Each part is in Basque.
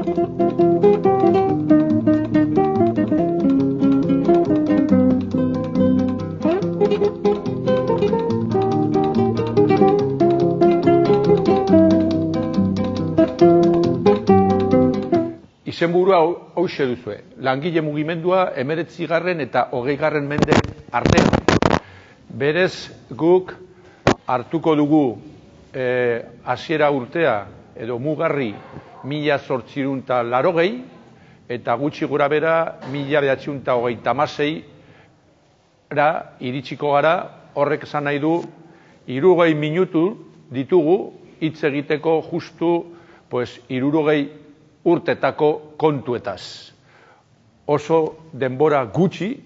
Izenburua hauxe duzue, langile mugimendua 19. eta 20. mende artean. Berez guk hartuko dugu hasiera urtea edo mugarri 1880 eta gutxi gora bera 1936 iritsiko gara. Horrek esan nahi du 60 minutu ditugu hitz egiteko justu 60 urtetako kontuetaz. Oso denbora gutxi,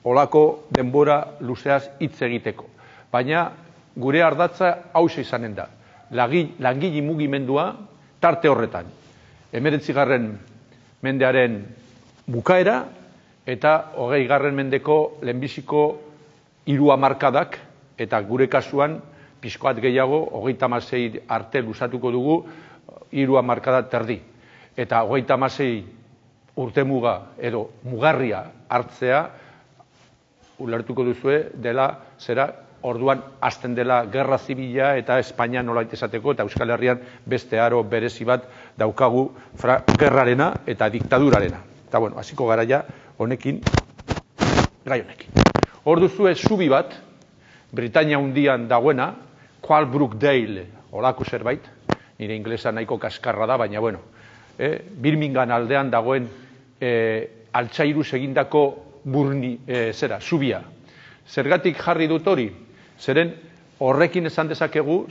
olako denbora luzeaz hitz egiteko. Baina gure ardatza hauxe izanen da. Langile mugimendua tarte horretan. 19. mendearen bukaera eta 20. mendeko lehenbiziko 3 hamarkadak eta gure kasuan pixkoat gehiago 36 arte luzatuko dugu 3 hamarkada terdi. Eta 36 urte muga edo mugarria hartzea ulertuko duzue dela zera orduan hasten dela gerra zibila eta Espainia nolait esateko eta Euskal Herrian beste aro berezi bat daukagu gerrarena eta diktadurarena. Eta bueno, hasiko garaia honekin, gai honekin. Hor duzue zubi bat, Britainia Handian dagoena, Qualbrookdale, olako zerbait, nire inglesa nahiko kaskarra da, baina bueno, Birmingham aldean dagoen altzairuz egindako zubia. Zergatik jarri dut hori? Zeren horrekin esan dezakegu,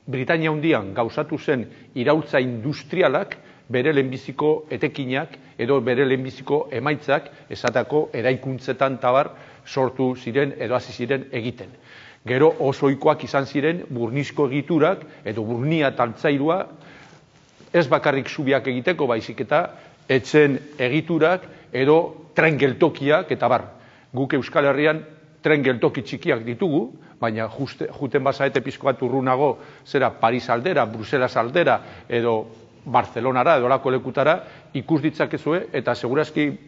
Britainia Handian gauzatu zen iraultza industrialak bere lehenbiziko etekinak edo bere lehenbiziko emaitzak esatako eraikuntzetan tabar sortu ziren edo hasi ziren egiten. Gero osoikoak izan ziren burnizko egiturak edo burnia eta altzairua ez bakarrik zubiak egiteko, baizik eta etzen egiturak edo tren geltokiak eta bar. Guk Euskal Herrian tren geltoki txikiak ditugu, baina juten bazaete pizko bat urrunago Paris aldera, Bruselas aldera edo Barcelonara edo lako lekutara ikus ditzakezue eta segurazki,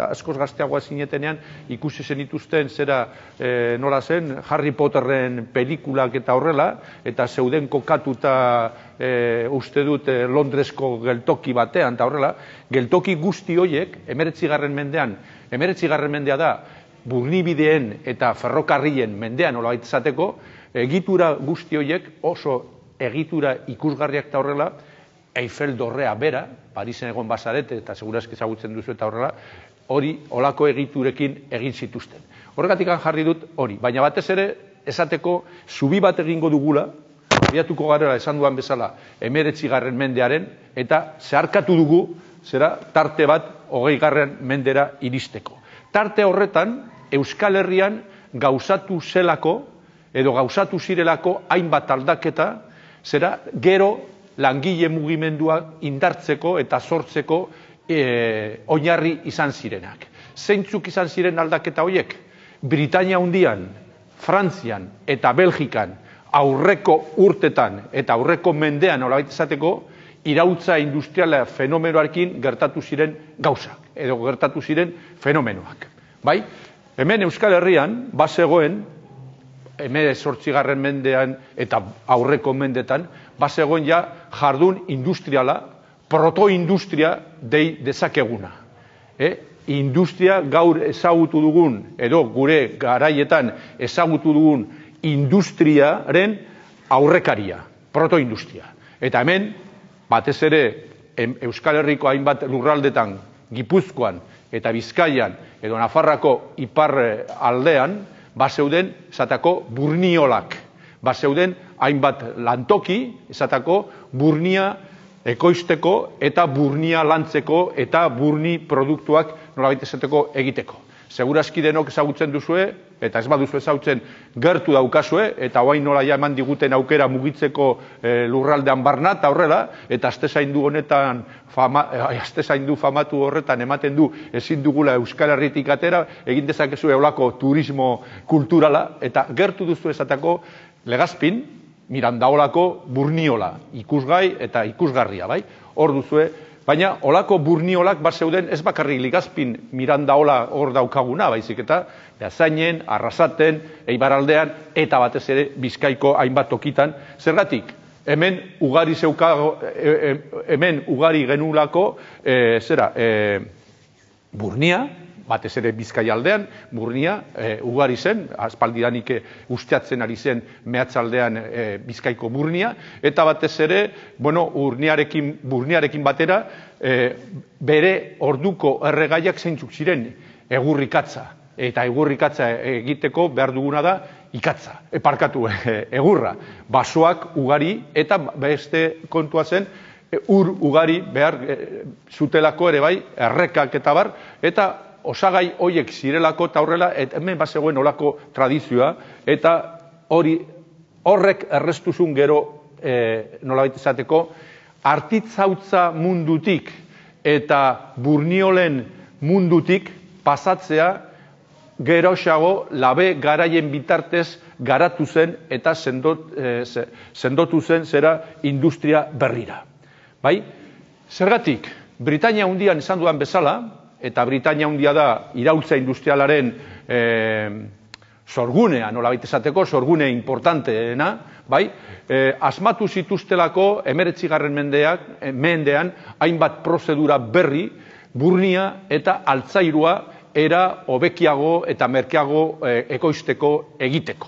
askoz gazteagoa zinetenean ikusi zenituzten nola zen, Harry Potterren pelikulak eta horrela, eta zeuden kokatuta uste dut Londresko geltoki batean eta horrela, geltoki guzti horiek 19. mendean, 19. mendea da burnibideen eta ferrokarrien mendean nolabait esateko, egitura guzti horiek oso egitura ikusgarriak eta horrela, Eiffel dorrea bera, Parisen egon bazarete eta segurazki ezagutzen duzu eta horrela, hori olako egiturekin egin zituzten. Horregatik jarri dut hori, baina batez ere esateko zubi bat egingo dugula, abiatuko garela esan duan bezala 19. mendearen eta zeharkatu dugu tarte bat 20. mendera iristeko. Tarte horretan Euskal Herrian gauzatu zelako edo gauzatu zirelako hainbat aldaketa gero langile mugimendua indartzeko eta sortzeko oinarri izan zirenak. Zeintzuk izan ziren aldaketa horiek? Britainia Handian, Frantzian eta Belgikan aurreko urtetan eta aurreko mendean nolabait esateko iraultza industriala fenomenoarekin gertatu ziren gauzak edo gertatu ziren fenomenoak. Bai? Hemen Euskal Herrian bazegoen 19. mendean eta aurreko mendetan, bazegoen ja jardun industriala, protoindustria dei dezakeguna. Industria gaur ezagutu dugun, edo gure garaietan ezagutu dugun industriaren aurrekaria, protoindustria. Eta hemen, batez ere, Euskal Herriko hainbat lurraldetan, Gipuzkoan eta Bizkaian, edo Nafarrako ipar aldean, bazeuden esatako burniolak, bazeuden hainbat lantoki esatako burnia ekoizteko eta burnia lantzeko eta burni produktuak nolabait esateko egiteko. Segurazki denok ezagutzen duzue, eta ez baduzu ezagutzen gertu daukazue, eta oain nola ja eman diguten aukera mugitzeko lurraldean barna, eta horrela, eta astezaindu honetan, astezaindu famatu horretan ematen du ezin dugula Euskal Herritik atera, egin dezakezu eolako turismo kulturala, eta gertu duzu esatako Legazpin, Mirandaolako Burniola, ikusgai eta ikusgarria, bai? Hor duzue, baina olako Burniolak bat zeuden ez bakarrik Ligazpin Mirandaola hor daukaguna, baizik eta Beasainen, Arrasaten, Eibaraldean eta batez ere Bizkaiko hainbat tokitan. Zergatik, hemen ugari genulako Burnia, batez ere Bizkaialdean, Burnia, ugari zen, aspaldidanik usteatzen ari zen mehatzaldean Bizkaiko Burnia, eta batez ere, Burniarekin batera, bere orduko erregaiak zeintzuk ziren egurrikatza. Eta egurrikatza egiteko behar duguna da ikatza, egurra. Basoak ugari eta beste kontua zen, ur ugari behar zutelako ere bai, errekak eta bar, eta osagai hoiek zirelako eta horrela, hemen bazegoen olako tradizioa, eta horrek errestuzun gero, nolabait izateko, artitzautza mundutik eta Burniolen mundutik pasatzea geroxago labe garaien bitartez garatu zen eta sendotu zen zera industria berrira. Bai? Zergatik, Britainia Handian esan dudan bezala, eta Britainia Handia da iraultza industrialaren sorgunea, nolabait esateko, sorgune importanteena, bai? Asmatu zituztelako 19. mendean hainbat prozedura berri, Burnia eta altzairua era hobekiago eta merkeago ekoizteko egiteko.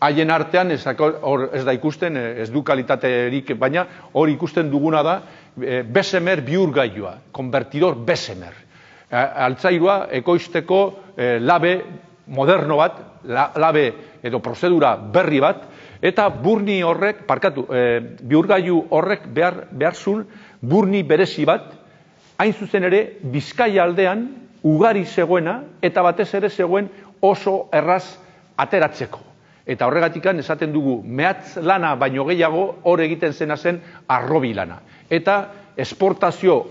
Haien artean, ez da ikusten, ez du kalitaterik, baina hori ikusten duguna da Bessemer bihurgailua, konvertidor Bessemer. Altzairua ekoizteko labe moderno bat, labe edo prozedura berri bat, eta burni horrek, bihurgailu horrek behar zuen burni berezi bat, hain zuzen ere Bizkaia aldean ugari zegoena eta batez ere zegoen oso erraz ateratzeko. Eta horregatikan esaten dugu mehatz lana baino gehiago hor egiten zena zen harrobi lana. Eta esportazio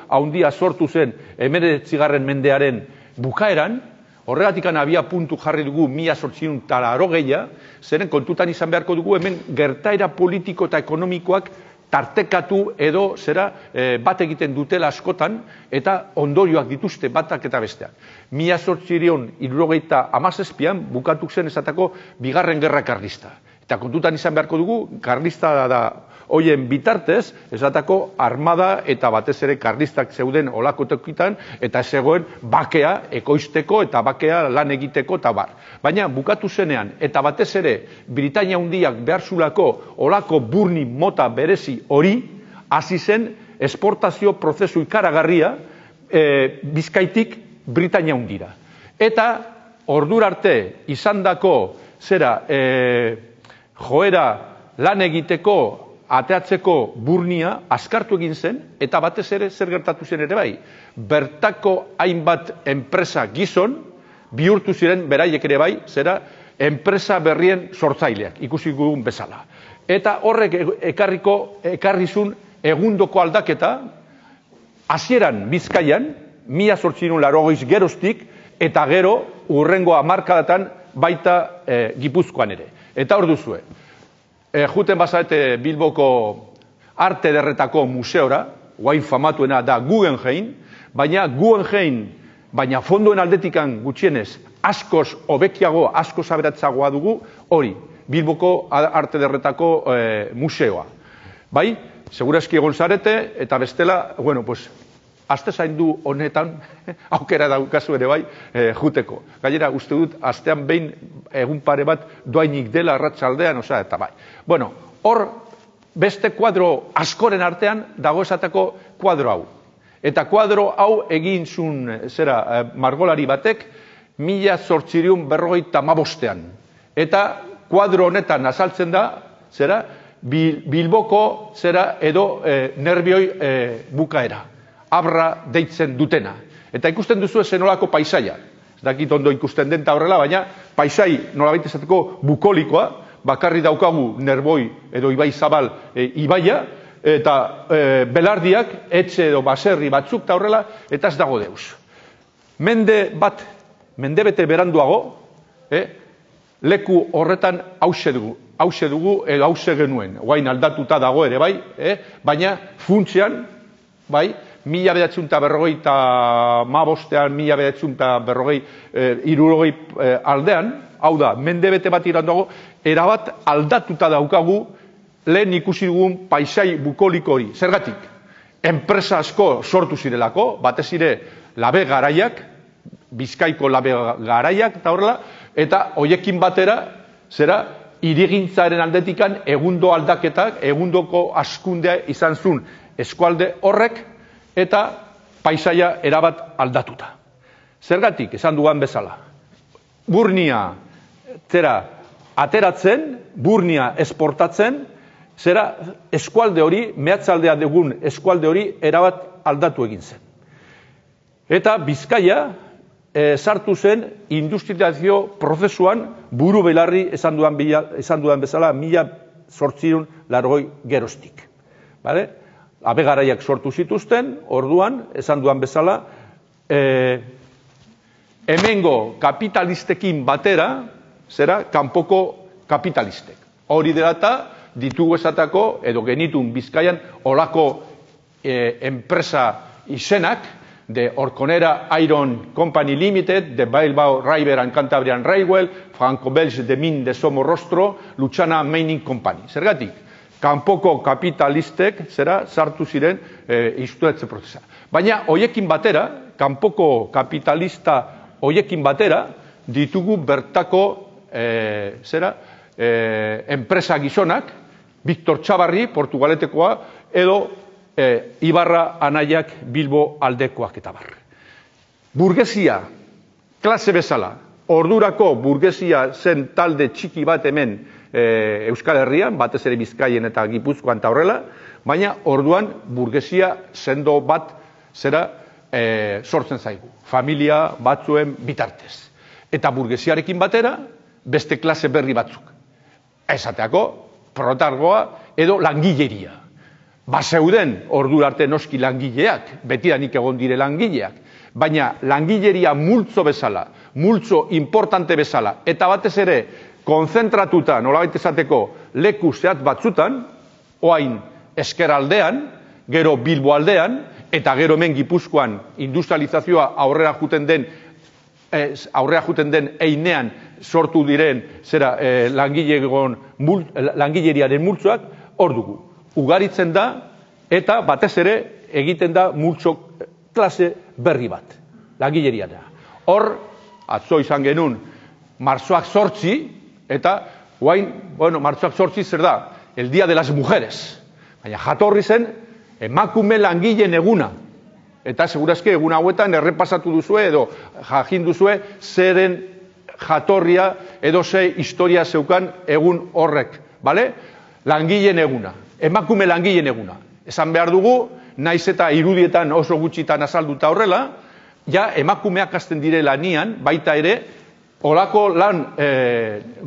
handia sortu zen 19. mendearen bukaeran, horregatikan abia puntu jarri dugu 1880, zeren kontutan izan beharko dugu hemen gertaera politiko eta ekonomikoak tartekatu edo bat egiten dutela askotan eta ondorioak dituzte batak eta besteak. 1877an bukatu zen esatako Bigarren Gerra Karlista. Eta kontutan izan beharko dugu, karlista da hoien bitartez, esatako armada eta batez ere karlistak zeuden olako tokitan, eta zegoen bakea ekoizteko eta bakea lan egiteko eta bar. Baina bukatu zenean, eta batez ere Britainia Handiak behar zulako olako burni mota berezi hori, hasi zen esportazio prozesu ikaragarria Bizkaitik Britainia Handira. Eta ordura arte izandako joera lan egiteko ateatzeko Burnia askartu egin zen, eta batez ere zer gertatu zen ere bai. Bertako hainbat enpresa gizon bihurtu ziren beraiek ere bai, enpresa berrien sortzaileak, ikusi gugun bezala. Eta horrek ekarrizun egundoko aldaketa, hasieran Bizkaian, 1880 geroztik, eta gero hurrengo hamarkadatan baita Gipuzkoan ere. Eta hor duzue, juten bazarete Bilboko Arte Ederretako museora, guain famatuena da Guggenheim, baina fondoen aldetikan gutxienez askoz hobekiago, askoz aberatzagoa dugu, hori, Bilboko Arte Ederretako museoa. Bai, segurazki egon zarete, eta bestela, aste zaindu honetan, aukera daukazu ere bai, juteko. Gainera, uste dut, astean behin egun pare bat doainik dela arratsaldean, eta bai. Hor, beste kuadro askoren artean dago esateko kuadro hau. Eta kuadro hau egin zuen, margolari batek, 1855an. Eta kuadro honetan azaltzen da, Bilboko, edo nerbioi bukaera. Abra deitzen dutena. Eta ikusten duzu zenolako paisaia. Ez dakit ondo ikusten den horrela, baina paisai nolabait esateko bukolikoa, bakarri daukagu Nerboi edo Ibai Zabal ibaia, eta belardiak, etxe edo baserri batzuk eta horrela, eta ez dago deus. Mendebete beranduago, leku horretan hause dugu edo hause genuen. Guain aldatuta dago ere bai, baina funtsean, bai, 1945ean, 1960 aldean, hau da, mendebete bat irandago, erabat aldatuta daukagu lehen ikusi dugun paisai bukoliko hori. Zergatik? Enpresa asko sortu zirelako, batez ere labe garaiak, Bizkaiko labe garaiak eta horrela, eta hoiekin batera, zera, hirigintzaren aldetikan egundo aldaketak, egundoko askundea izan zuen eskualde horrek, eta paisaia erabat aldatuta. Zergatik, esan dugan bezala, burnia, zera, ateratzen, burnia esportatzen, zera, eskualde hori, mehatzaldea dugun eskualde hori, erabat aldatu egin zen. Eta Bizkaia, sartu zen industrializazio prozesuan buru belarri esan dudan bezala 1880 geroztik. Abe garaiak sortu zituzten, orduan, esan dudan bezala, hemengo kapitalistekin batera, zera, kanpoko kapitalistek. Hori dela eta ditugu esatako, edo genitun Bizkaian, olako enpresa izenak, de Orconera Iron Company Limited, de Bilbao River and Cantabrian Railway, Franco-Belge de Mines de Somorrostro, Luchana Mining Company. Zergatik, kanpoko kapitalistek zera sartu ziren instruetze prozesa. Baina hoiekin batera, kanpoko kapitalista hoiekin batera, ditugu bertako enpresa gizonak, Victor Txabarri, Portugaletekoa, edo Ibarra anaiak Bilbo aldekoak eta bar. Burgesia, klase bezala, ordurako burgesia zen talde txiki bat hemen Euskal Herrian, batez ere Bizkaien eta Gipuzkoan eta horrela, baina orduan burgesia sendo bat zera sortzen zaigu, familia batzuen bitartez. Eta burgesiarekin batera, beste klase berri batzuk. Esateako, proletargoa edo langileria. Bazeuden ordura arte noski langileak, betidanik egon dire langileak, baina langileria multzo bezala, multzo importante bezala, eta batez ere konzentratuta, nolabait esateko, leku zehatz batzutan, oain eskeraldean, gero Bilbo aldean, eta gero hemen Gipuzkoan industrializazioa aurrera juten den einean sortu diren zera langileriaren multzoak, hor dugu. Ugaritzen da, eta batez ere egiten da multzo klase berri bat, langileria da. Hor, atzo izan genuen, martxoak 8, eta guain, martxoak 8 zer da, el Día de las Mujeres. Baina jatorri zen, emakume langileen eguna. Eta segurazke egun hauetan errepasatu duzue, edo jakin duzue, zeren jatorria, edo ze historia zeukan egun horrek. Langileen eguna. Emakume langileen eguna. Esan behar dugu, naiz eta irudietan oso gutxitan azalduta horrela, ja emakumeak hasten dire lanian, baita ere, olako lan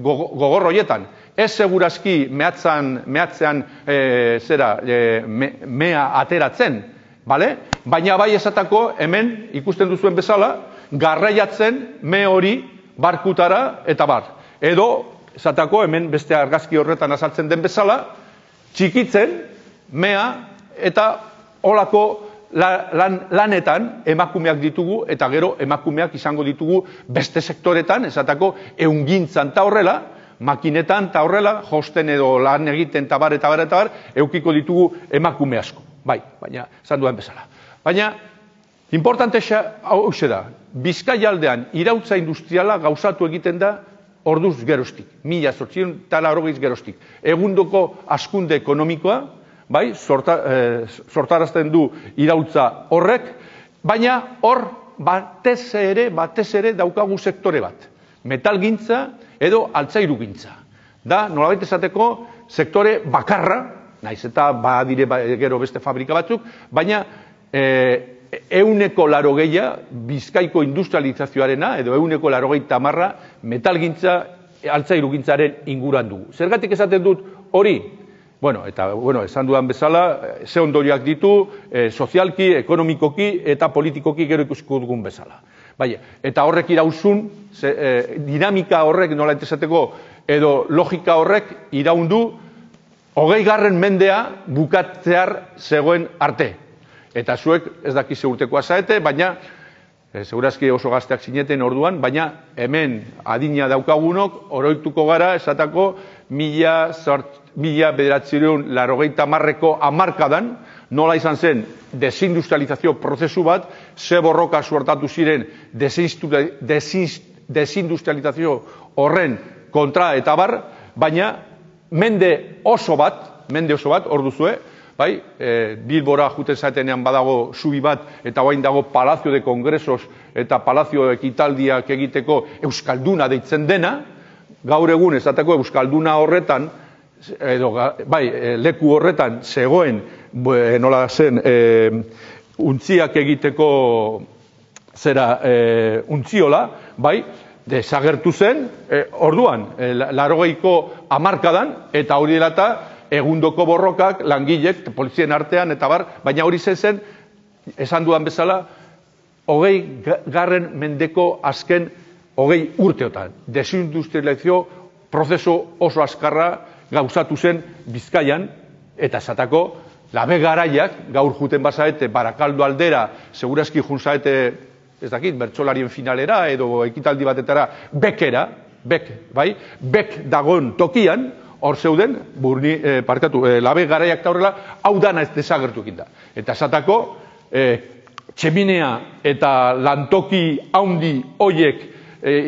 gogor horietan. Ez segurazki mehatzean mea ateratzen, baina bai esatako hemen ikusten duzuen bezala, garraiatzen me hori barkutara eta bar. Edo, esatako hemen beste argazki horretan azaltzen den bezala, txikitzen, mea eta olako lanetan emakumeak ditugu eta gero emakumeak izango ditugu beste sektoretan, esatako ehungintzan eta horrela, makinetan eta horrela, josten edo lan egiten eta bar, eukiko ditugu emakume asko. Baina, esan duen bezala. Baina, importantesa hau da, Bizkaia aldean iraultza industriala gauzatu egiten da orduz geroztik, 1880 geroztik. Egundoko askunde ekonomikoa, sortarazten du iraultza horrek, baina hor batez ere daukagu sektore bat. Metalgintza edo altzairugintza. Da, nolabait esateko, sektore bakarra, naiz eta badire gero beste fabrika batzuk, baina 180 Bizkaiko industrializazioarena, edo 180 metalgintza altzairugintzaren inguran dugu. Zergatik esaten dut hori? Esan dudan bezala, ze ondorioak ditu, sozialki, ekonomikoki eta politikoki gero ikusiko dugun bezala. Bai, eta horrek irauzun, dinamika horrek nola esateko, edo logika horrek iraundu 20. mendea bukatzear zegoen arte. Eta zuek ez dakize urtekoa zaete, baina segurazki oso gazteak zineten orduan, baina hemen adina daukagunok oroituko gara esatako 1980ko hamarkadan, nola izan zen desindustrializazio prozesu bat, ze borroka suertatu ziren desindustrializazio horren kontra eta bar, baina mende oso bat, hor duzue, bai, Bilbora juten zaetenean badago zubi bat, eta orain dago Palazio de Congresos eta Palazio ekitaldiak egiteko Euskalduna deitzen dena, gaur egun esateko Euskalduna horretan, edo, bai, leku horretan zegoen, nola zen, untziak egiteko zera untziola, bai, desagertu zen, orduan, 80ko hamarkadan, eta hori dela eta egundoko borrokak, langilek, polizien artean, eta bar, baina hori zen, esan dudan bezala, 20. mendeko azken 20 urteotan. Desindustrializazio prozesu oso azkarra gauzatu zen Bizkaian, eta esatako, labe garaiak, gaur juten bazaete, Barakaldo aldera, segurazki junzaete, ez dakit, bertsolarien finalera, edo ekitaldi batetara, bekera, bai, bek dagoen tokian, hor zeuden, labe garaiak eta horrela, hau dana ez desagertu ekin da. Eta esatako, txeminea eta lantoki haundi hoiek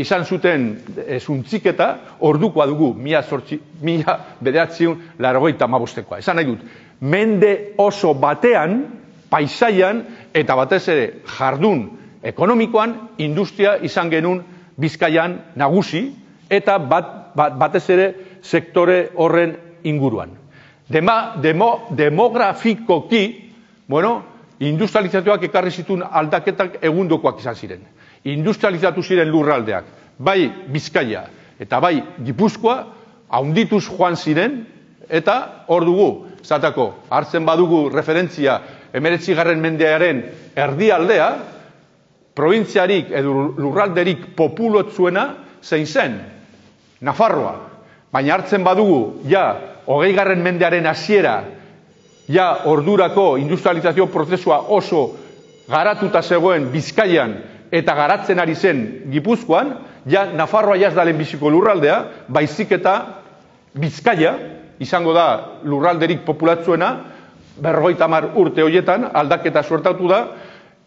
izan zuten zuntziketa, ordukoa dugu, 1985. Esan nahi dut, mende oso batean, paisaian, eta batez ere jardun ekonomikoan, industria izan genuen Bizkaian nagusi, eta batez ere sektore horren inguruan. Demografikoki, industrializatuak ekarri zituen aldaketak egundokoak izan ziren. Industrializatu ziren lurraldeak, bai Bizkaia eta bai Gipuzkoa, haundituz joan ziren, eta hor dugu, zatako, hartzen badugu referentzia 19. mendearen erdialdea, probintziarik edo lurralderik populotzuena zein zen, Nafarroa. Baina hartzen badugu, 20. mendearen hasiera, ordurako industrializazio prozesua oso garatuta zegoen Bizkaian eta garatzen ari zen Gipuzkoan, Nafarroa ez da lehenbiziko lurraldea, baizik eta Bizkaia, izango da lurralderik populatzuena, 50 urte horietan aldaketa suertatu da,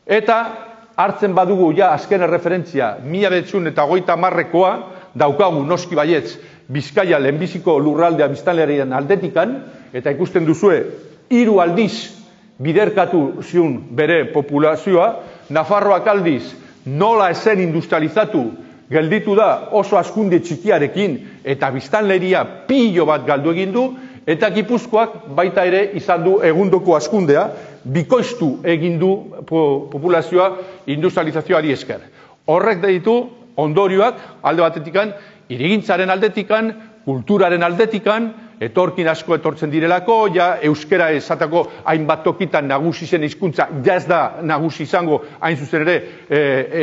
eta hartzen badugu azken referentzia 1930koa, daukagu noski baietz Bizkaia lehenbiziko lurraldea biztanlearen aldetikan, eta ikusten duzue 3 aldiz biderkatu ziun bere populazioa, Nafarroak aldiz nola esen industrializatu gelditu da oso hazkunde txikiarekin eta biztanleria pilo bat galdu egin du, eta Gipuzkoak baita ere izan du egundoko hazkundea, bikoiztu egin du populazioa industrializazioari esker. Horrek ditu ondorioak alde batetikan, hirigintzaren aldetikan, kulturaren aldetikan, etorkin asko etortzen direlako, euskera esatako hainbat tokitan nagusi zen hizkuntza, ez da nagusi izango, hain zuzen ere,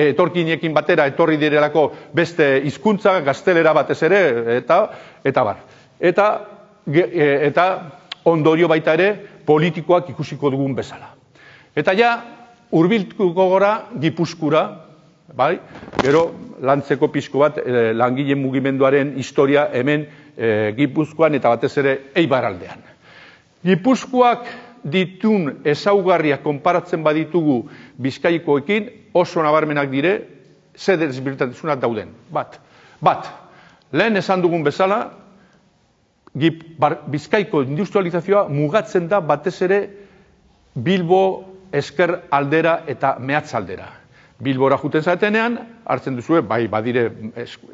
etorkinekin batera etorri direlako beste hizkuntza, gaztelera batez ere, eta bar. Eta ondorio baita ere, politikoak ikusiko dugun bezala. Eta hurbiltuko gora Gipuzkura, bai, gero lantzeko pixko bat langileen mugimenduaren historia hemen Gipuzkoan eta batez ere Eibaraldean. Gipuzkoak ditun ezaugarriak konparatzen baditugu Bizkaikoekin oso nabarmenak dire, ze desberdintasunak dauden. Bat, lehen esan dugun bezala, Bizkaiko industrializazioa mugatzen da batez ere Bilbo ezker aldera eta mehatzaldera. Bilbora juten zaetenean, hartzen duzue, bai badire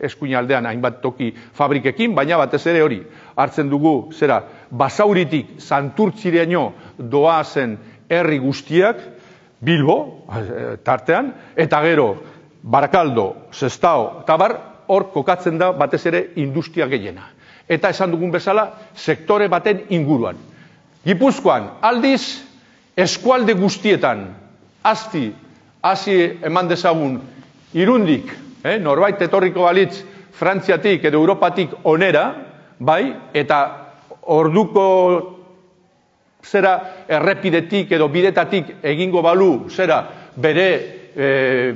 eskuin aldean hainbat toki fabrikekin, baina batez ere hori, hartzen dugu, Basauritik Santurtziraino doazen herri guztiak, Bilbo, tartean, eta gero, Barakaldo, Sestao, eta bar, hor kokatzen da batez ere industria gehiena. Eta esan dugun bezala, sektore baten inguruan. Gipuzkoan, aldiz, eskualde guztietan, hasi eman dezagun Irundik, norbait etorriko balitz Frantziatik edo Europatik onera, bai, eta orduko zera errepidetik edo bidetatik egingo balu zera bere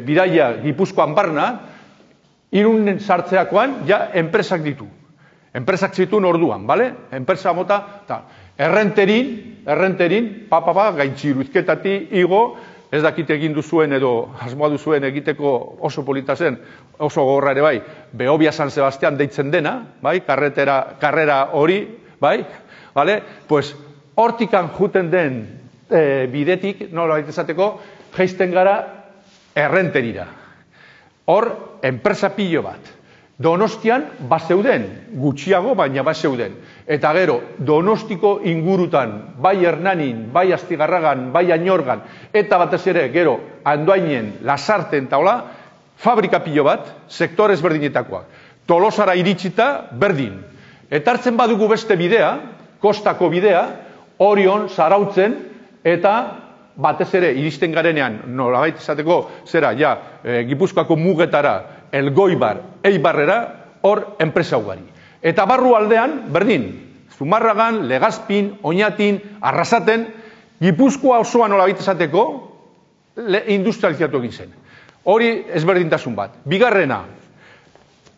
bidaia Gipuzkoan barna, Irunen sartzeakoan ja enpresak ditu. Enpresak zituen orduan, bale? Enpresa mota, errenterin, gaintxiruzketati igo, ez dakit egin duzuen edo asmoa duzuen egiteko oso polita zen, oso gogorra ere bai, Behobia San Sebastian deitzen dena, bai? Karrera hori, bai? Bale? Pues hortikan juten den bidetik, nola baitezateko, jaisten gara errenterira. Hor, enpresa pilo bat. Donostian, bazeuden, gutxiago, baina bazeuden. Eta gero, Donostiko ingurutan, bai Hernanin, bai Astigarragan, bai Añorgan, eta batez ere, gero, Andoainen, Lasarten, taola, fabrika pilo bat, sektore ezberdinetakoak. Tolosara iritsita, berdin. Eta hartzen badugu beste bidea, kostako bidea, Orion, Zarautzen, eta batez ere, iristen garenean, nolabait esateko, zera, ja, Gipuzkoako mugetara, Elgoibar, Eibarrera, hor enpresa ugari. Eta barru aldean, berdin, Zumarragan, Legazpin, Oñatin, Arrasaten, Gipuzkoa osoa nolabait esateko, industrializatu egin zen. Hori ezberdintasun bat. Bigarrena,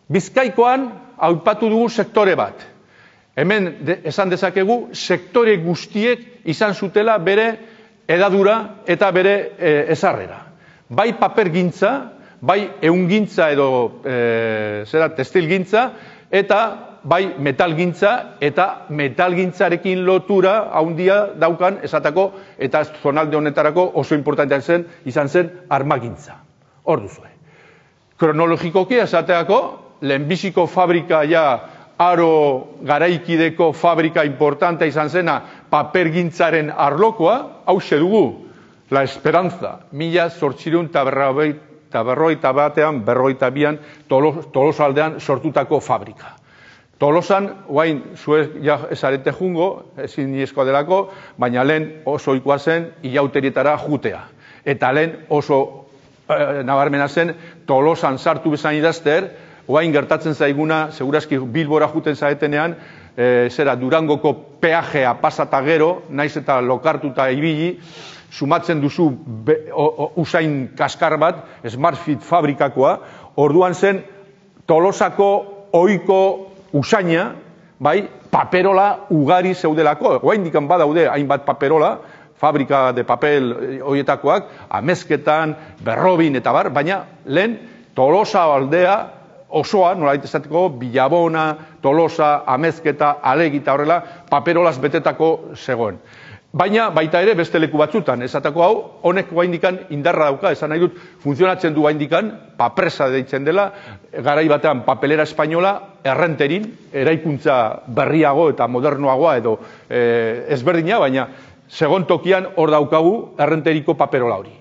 Bizkaikoan aipatu dugu sektore bat. Hemen esan dezakegu, sektore guztiek izan zutela bere edadura eta bere ezarrera. Bai papergintza, bai ehungintza edo testilgintza, eta bai metalgintza, eta metalgintzarekin lotura handia daukan esatako, eta zonalde honetarako oso importantea izan zen armagintza. Hor duzue. Kronologikoki esateako, lehenbiziko fabrika ja aro garaikideko fabrika importantea izan zena papergintzaren arlokoa, hause dugu, La Esperanza, 1852an, Tolosaldean sortutako fabrika. Tolosan, guain, zuez ja esarete jungo, ezin nizkoa delako, baina lehen oso ikua zen ilauterietara jutea. Eta lehen oso nabarmena zen, Tolosan sartu bezain idazter, guain gertatzen zaiguna, segurazki Bilbora juten zaetenean, zera Durangoko peajea pasata gero, naiz eta lokartuta ibili, sumatzen duzu usain kaskar bat, Smartfit fabrikakoa, orduan zen Tolosako ohiko usaina, bai, paperola ugari zeudelako. Oraindikan badaude hainbat paperola, fabrika de papel horietakoak, Amezketan, Berrobin eta bar, baina lehen Tolosa aldea osoa, nolabait esateko, Bilabona, Tolosa, Amezketa, Alegita horrela, paperolaz betetako zegoen. Baina baita ere beste leku batzutan, esatako hau, honek oraindikan indarra dauka, esan nahi dut, funtzionatzen du oraindikan, papresa deitzen dela, garai batean papelera espainola, errenterin, eraikuntza berriago eta modernoagoa edo ezberdina, baina segon tokian hor daukagu errenteriko paperola hori.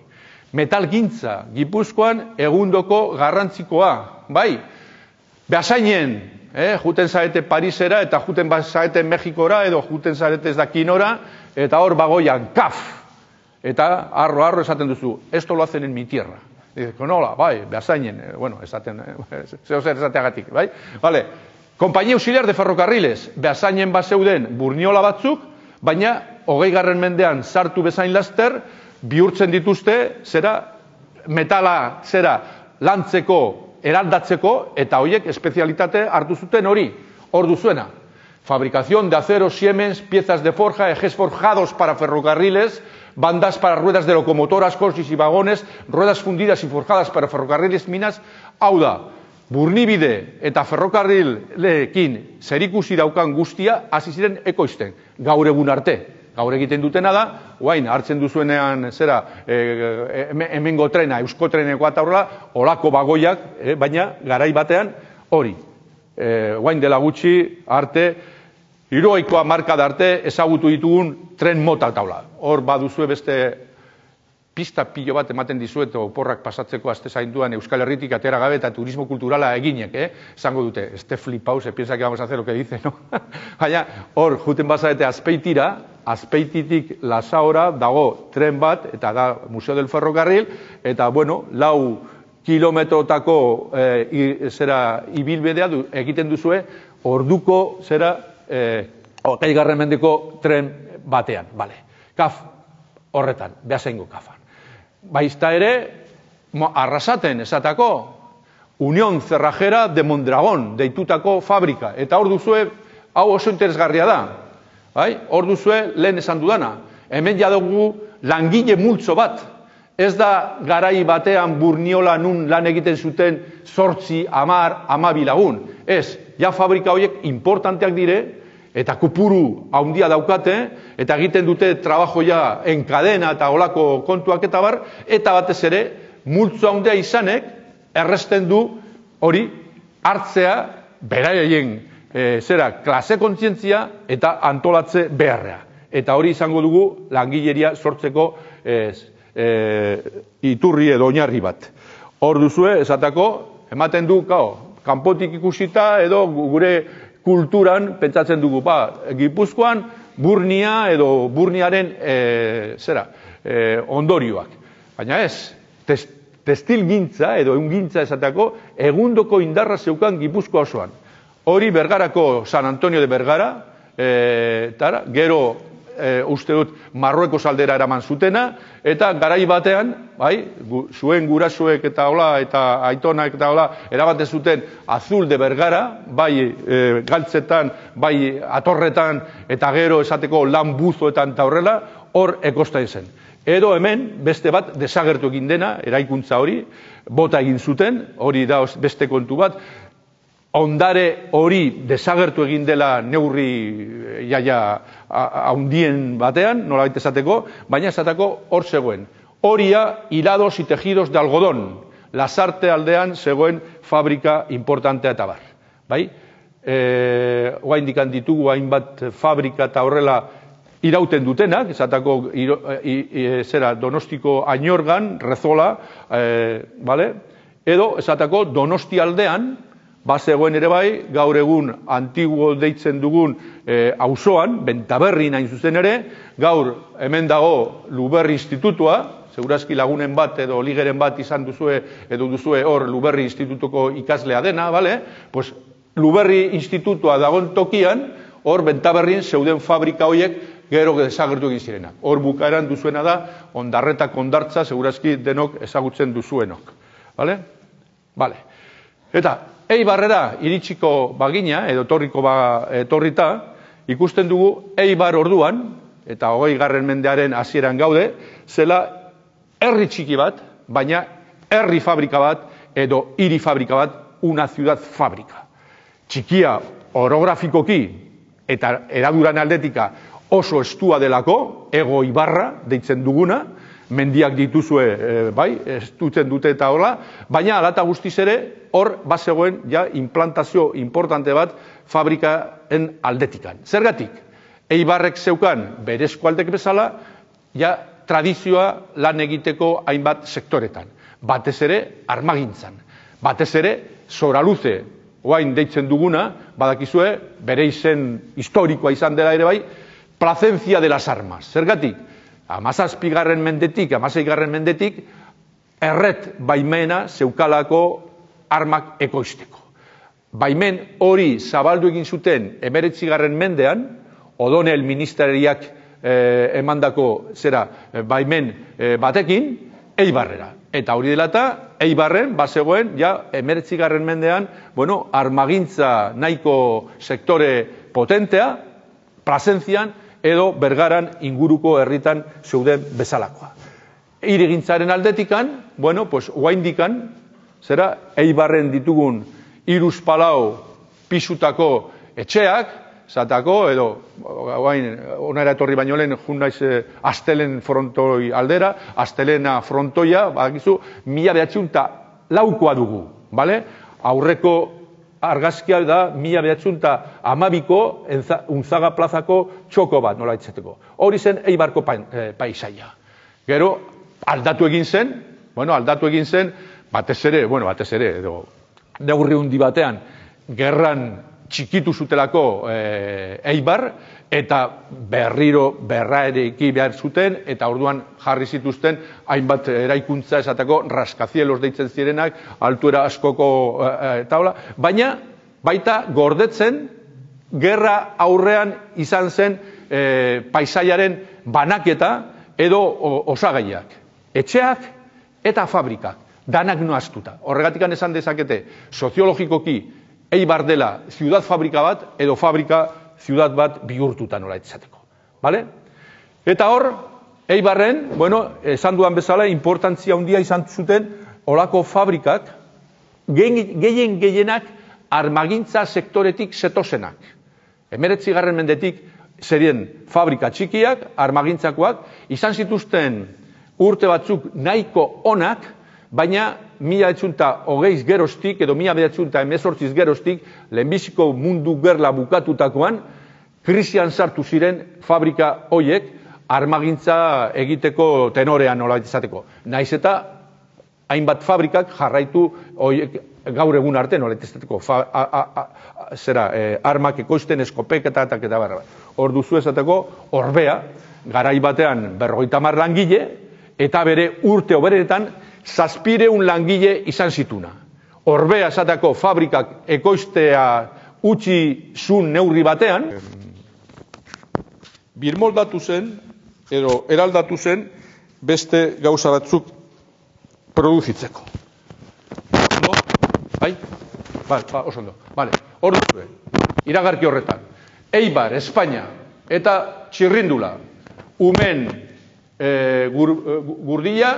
Metalgintza, Gipuzkoan egundoko garrantzikoa, bai, Beasainen, juten zarete Parisera eta juten zarete Mexikora edo juten zarete ez dakinora, eta hor bagoian, kaf! Eta arro esaten duzu, esto lo hacen en mi tierra. Dizeko, nola, bai, Beasainen, bueno, esaten, zeo zer esateagatik, bai? Vale, Kompainia Auxiliar de Ferrocarriles, Beasainen bazeuden burniola batzuk, baina 20. mendean sartu bezain laster, bihurtzen dituzte, zera, metala, zera, lantzeko, eraldatzeko, eta horiek espezialitate hartu zuten hori, hor duzuena. Fabricación de acero, siemens, piezas de forja, ejes forjados para ferrocarriles, bandas para ruedas de locomotoras, coches y vagones, ruedas fundidas y forjadas para ferrocarriles, minas, hau da, burnibide eta ferrokarrilekin zerikusi daukan guztia, hasi ziren ekoizten, gaur egun arte. Gaur egiten dutena da, guain, hartzen duzuenean, zera, hemengo trena, eusko treneko eta horrela, olako bagoiak, baina garai batean hori. Guain dela gutxi, arte, 70 hamarkada arte ezagutu ditugun tren mota taula. Hor baduzue beste pista pilo bat ematen dizuet oporrak pasatzeko aste zainduan Euskal Herritik atera gabe eta turismo kulturala eginek, esango dute, este flipau, se piensa que vamos a hacer lo que dice, no? Baina, hor, juten bazarete Azpeitira, Azpeititik Lasaora dago tren bat, eta da Museo del Ferrocarril, eta, bueno, 4 kilometrotako ibilbidea egiten duzue orduko 20. mendeko tren batean, kaf horretan, Beasaingo kafan. Baizta ere, Arrasaten esatako Unión Cerrajera de Mondragón deitutako fabrika, eta hor duzue, hau oso interesgarria da, hor duzue lehen esan dudana, hemen jadugu langile multzo bat, ez da garai batean Burniola nun lan egiten zuten 8, 10, 12 lagun. Ez, ja fabrika horiek importanteak dire, eta kupuru haundia daukate, eta egiten dute trabajoia enkadena eta olako kontuak eta bar, eta batez ere, multzo haundia izanek, erresten du hori hartzea, beraien klase kontzientzia eta antolatze beharrea. Eta hori izango dugu langileria sortzeko iturri edo oinarri bat. Hor duzue, esatako, ematen du, kanpotik ikusita edo gure kulturan pentsatzen dugu, Gipuzkoan Burnia edo Burniaren ondorioak. Baina ez, testilgintza edo ehungintza esatako egundoko indarra zeukan Gipuzkoa osoan. Hori Bergarako San Antonio de Bergara, gero uste dut Marruekos aldera eraman zutena, eta garai batean, zuen gurasuek eta hola, eta aitonak eta hola, erabate zuten Azul de Bergara, bai galtzetan, bai atorretan, eta gero esateko lan buzoetan eta horrela, hor ekostain zen. Edo hemen, beste bat, desagertu egin dena, eraikuntza hori, bota egin zuten, hori da beste kontu bat, ondare hori desagertu egin dela neurri haundien batean, nola baita esateko, baina esateko hor zegoen. Horia, hilados y tejidos de algodón, Lasarte aldean zegoen fabrika importantea eta bar. Oa indikan ditugu hainbat fabrika eta horrela irauten dutenak, esatako Donostiko Ainorgan, Rezola, edo esatako Donosti aldean, bazegoen ere bai, gaur egun antiguo deitzen dugun auzoan, Bentaberrin hain zuzen ere, gaur hemen dago Luberri Institutua, segurazki lagunen bat edo ligeren bat izan duzue, edo duzue hor Luberri Institutuko ikaslea dena, pues Luberri Institutua dagoen tokian, hor Bentaberrin zeuden fabrika horiek gero desagertu egin zirena. Hor bukaeran duzuena da, Ondarreta Kondartza, segurazki denok ezagutzen duzuenok. Eta, Eibarrera iritsiko bagina, edo etorrita, ikusten dugu Eibar orduan, eta 20. mendearen hasieran gaude, zela herri txiki bat, baina herri fabrika bat, edo hiri fabrika bat, una ciudad fabrika. Txikia orografikoki eta eraduran aldetika oso estua delako, Ego Ibarra deitzen duguna, mendiak dituzue, estutzen dute eta hola, baina alata guztiz ere, hor bazegoen ja implantazio importante bat fabrikaen aldetikan. Zergatik, Eibarrek zeukan berezko aldek bezala, ja tradizioa lan egiteko hainbat sektoretan. Batez ere, armagintzan. Batez ere, Soraluze, oain deitzen duguna, badakizue, bere izen historikoa izan dela ere bai, Placencia de las Armas. Zergatik, 17. mendetik, 16. mendetik, erret baimena zeukalako armak ekoizteko. Baimen hori zabaldu egin zuten 19. mendean, O'Donnell ministeriak emandako baimen batekin, Eibarrera. Eta hori dela eta, Eibarren, bazegoen, ja, 19. mendean, armagintza nahiko sektore potentea, Plazentzian, edo Bergaran inguruko herritan zeuden bezalakoa. Hirigintzaren aldetikan, oaindikan, Eibarren ditugun 3-4 pisutako etxeak, zatako, edo, onara etorri baino lehen, jun naiz Astelen frontoi aldera, Astelena frontoia, badakizu, 1904koa dugu, aurreko argazkia da 1912ko Unzaga plazako txoko bat, nola itzeteko. Hori zen Eibarko paisaia. Gero, aldatu egin zen, batez ere, edo neurri hundi batean, gerran txikitu zutelako Eibar, eta berriro berraereki behar zuten, eta orduan jarri zituzten hainbat eraikuntza esateko rascacielos deitzen zirenak, altuera askoko taula, baina baita gordetzen gerra aurrean izan zen paisaiaren banaketa edo osagaiak. Etxeak eta fabrikak, danak noaztuta. Horregatikan esan dezakete, soziologikoki Eibar dela ziudad fabrika bat edo fabrika ziudad bat bihurtuta nola izateko. Vale? Eta hor, Eibarren, esan duan bezala, importantzia handia izan zuten olako fabrikak, gehienak armagintza sektoretik zetozenak. 19. mendetik zerien fabrika txikiak, armagintzakoak, izan zituzten urte batzuk nahiko onak, baina 1920 geroztik edo 1918 geroztik, lehenbiziko mundu gerla bukatutakoan, krisian sartu ziren fabrika hoiek armagintza egiteko tenorean nola izateko. Naiz eta hainbat fabrikak jarraitu hoiek gaur egun arte nola izateko. Armak ekoizten, eskopeketak eta barra. Hor duzu esateko, Orbea, garai batean 50 langile, eta bere urte oberetan 700 langile izan zituna. Orbea esateko fabrikak ekoiztea utzi zun neurri batean, birmoldatu zen, edo eraldatu zen, beste gauza batzuk produzitzeko. Ondo? Bai? Oso ondo. Hor duzue, iragarki horretan. Eibar, Espainia, eta txirrindula, umen gurdila,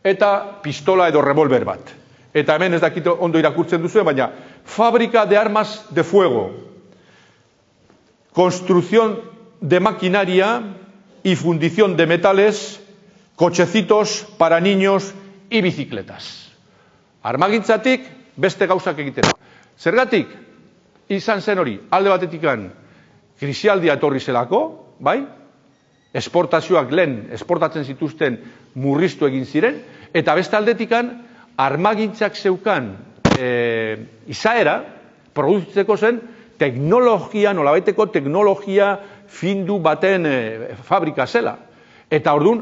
eta pistola edo revolver bat. Eta hemen ez dakit ondo irakurtzen duzu, baina fábrica de armas de fuego, construcción de maquinaria y fundición de metales, cochecitos para niños y bicicletas. Armagintzatik beste gauzak egitera. Zergatik izan zen hori, alde batetikan krisialdia etorri zelako, bai? Esportazioak lehen esportatzen zituzten murriztu egin ziren, eta beste aldetikan armagintzak zeukan izaera, produzitzeko zen teknologia, nolabaiteko teknologia findu baten fabrika zela. Eta orduan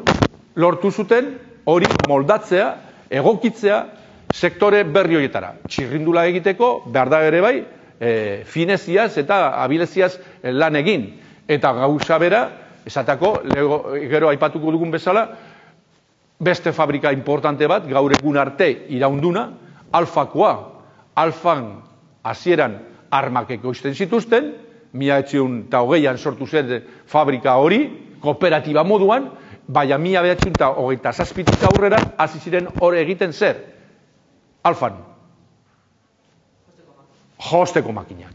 lortu zuten hori moldatzea, egokitzea sektore berri horietara. Txirrindula egiteko, behar da ere bai, fineziaz eta abileziaz lan egin. Eta gauza bera, esatako, gero aipatuko dugun bezala, beste fabrika importante bat, gaur egun arte iraunduna, Alfakoa, Alfan hasieran armak ekoizten zituzten, 1920an sortu zen fabrika hori, kooperatiba moduan, baina 1927tik aurrera hasi ziren hori egiten zer? Alfan. Josteko makinak.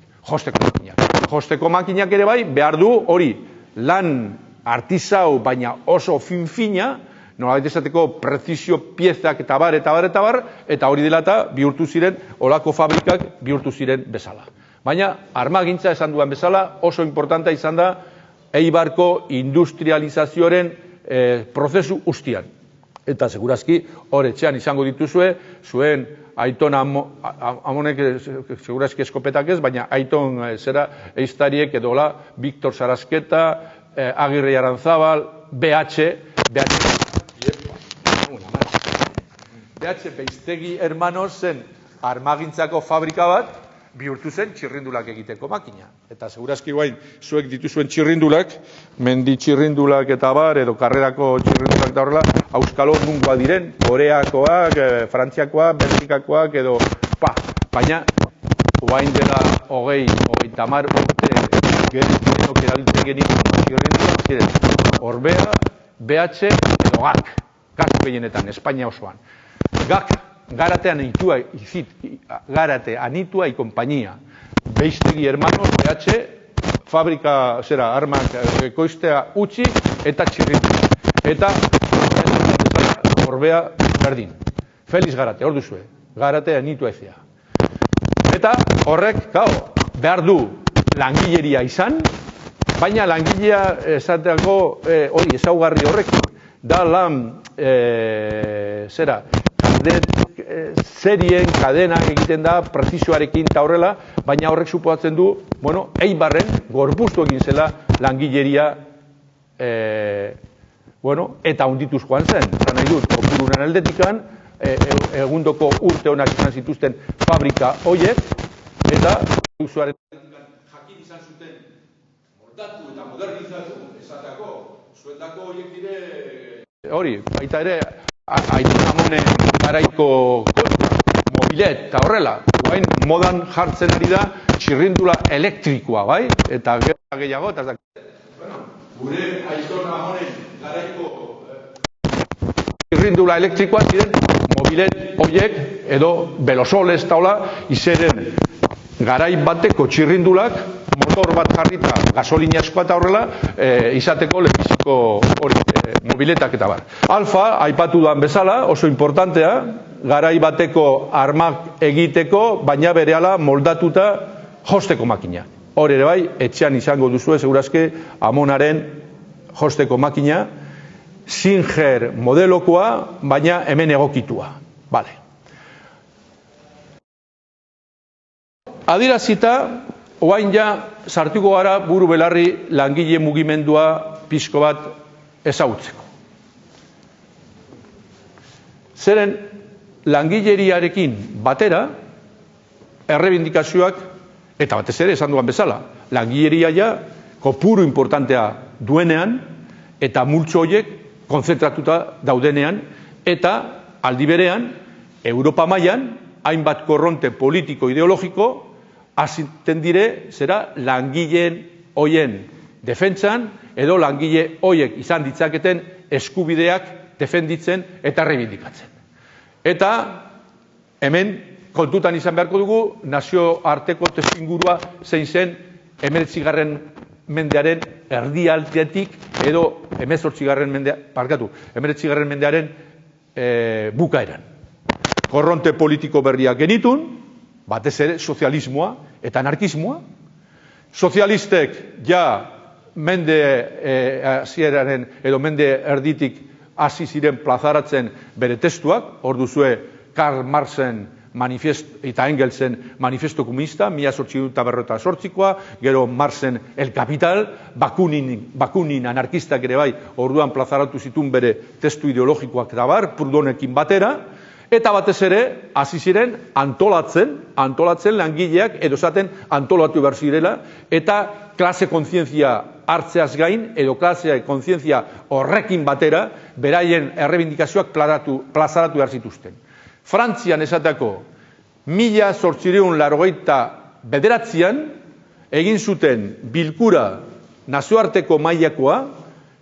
Josteko makinak ere bai, behar du hori lan artizau, baina oso fin-fina, nolabait esateko prezizio piezak eta bar, eta hori dela eta bihurtu ziren, olako fabrikak bihurtu ziren bezala. Baina armagintza esan duan bezala oso importantea izan da Eibarko industrializazioaren prozesu guztian. Eta segurazki hor etxean izango dituzue, zuen Aiton Amonek, segurazki eskopetak ez, baina Aiton eiztariek edola, Victor Sarasqueta, Agirre Aranzábal, BH Beiztegi hermanos zen armagintzako fabrika bat, bihurtu zen txirrindulak egiteko makina. Eta segurazki guain, zuek dituzuen txirrindulak, mendi txirrindulak eta bar, edo karrerako txirrindulak da horrela, auskalo nungoa diren, Koreakoak, Frantziakoak, Belgikakoak, edo, baina, guain dela 30 urte, genok erabiltzen genituen txirrindulak, ziren, Orbea, BH, edo GAK, kasu gehienetan, Espainia osoan. GAK, Garate Anitua y compañía. Beiztegi hermanos, BH, fabrika, armak ekoiztea utzi eta txirrindu. Eta, Orbea berdin. Felix Garate, hor duzue. Garate Anitua ezea. Eta horrek, behar du langileria izan, baina langilea esateako, ezaugarri horrek, da lan, zerien, kadenak egiten da, prezizioarekin eta horrela, baina horrek suposatzen du, bueno, Eibarren gorpuztu egin zela langileria, bueno, eta hundituz joan zen. Zan nahi dut, kopurunen aldetikan, egundoko urte honak izan zituzten fabrika hoiek, eta usuaren jakin izan zuten moldatu eta modernizatu, esateko, zuendako horiek dire hori, baita ere, Aitor Amonen garaiko mobilet eta horrela, guain modan jartzen ari da txirrindula elektrikoa, bai? Eta gehiago, eta gure Aitor Amonen garaiko txirrindula elektrikoa ziren mobilet horiek edo belosoles taula izeren garai bateko txirrindulak motor bat jarrita gasolina askoa eta horrela izateko lehenbiziko hori mobiletak eta bar. Alfa, aipatu duan bezala, oso importantea, garai bateko armak egiteko, baina berehala moldatuta josteko makina. Hor ere bai, etxean izango duzue, segurazke, Amonaren josteko makina, Singer modelokoa, baina hemen egokitua. Vale. Adirazita, oain ja, sartuko gara buru belarri langile mugimendua pixko bat ezagutzeko. Zeren, langileriarekin batera, errebindikazioak, eta batez ere esan duan bezala, langileria ja kopuru importantea duenean, eta multzo horiek konzentratuta daudenean, eta aldi berean, Europa mailan hainbat korronte politiko-ideologiko, aziten dire, zera, langileen hoien defentsan, edo langile hoiek izan ditzaketen eskubideak defenditzen eta rebindikatzen. Eta hemen kontutan izan beharko dugu nazioarteko testuingurua zein zen 19. mendearen erdialdetik edo 19. mendearen bukaeran. Korronte politiko berriak genitun, batez ere sozialismoa eta anarkismoa. Sozialistek ja mende hasieraren edo mende erditik hasi ziren plazaratzen bere testuak, hor duzue Karl Marxen eta Engelsen manifesto komunista, 1858koa, gero Marxen El Capital, Bakunin anarkistak ere bai, orduan plazaratu zituen bere testu ideologikoak eta bar, Prudonekin batera, eta batez ere, hasi ziren antolatzen langileak edo zaten antolatu behar zirela, eta klase kontzientzia hartzeaz gain, edo klase kontzientzia horrekin batera, beraien errebindikazioak plazaratu behar zituzten. Frantzian esateko 1889an egin zuten bilkura nazioarteko mailakoa,